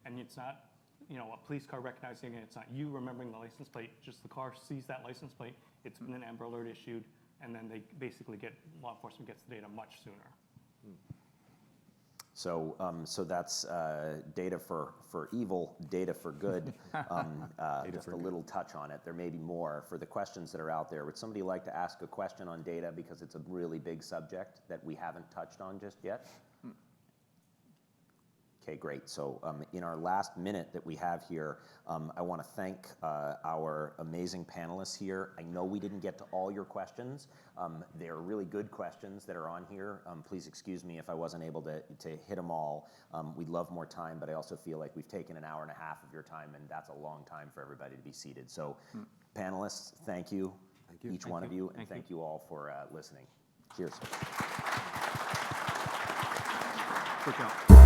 And it's not a police car recognizing it, it's not you remembering the license plate, just the car sees that license plate, it's been an Amber Alert issued, and then they basically law enforcement gets the data much sooner. So, so that's data for evil, data for good. Just a little touch on it. There may be more. For the questions that are out there, would somebody like to ask a question on data because it's a really big subject that we haven't touched on just yet? Okay, great. So in our last minute that we have here, I want to thank our amazing panelists here. I know we didn't get to all your questions. They're really good questions that are on here. Please excuse me if I wasn't able to hit them all. We'd love more time, but I also feel like we've taken an hour and a half of your time, and that's a long time for everybody to be seated. So panelists, thank you, each one of you, and thank you all for listening. Cheers. Good job.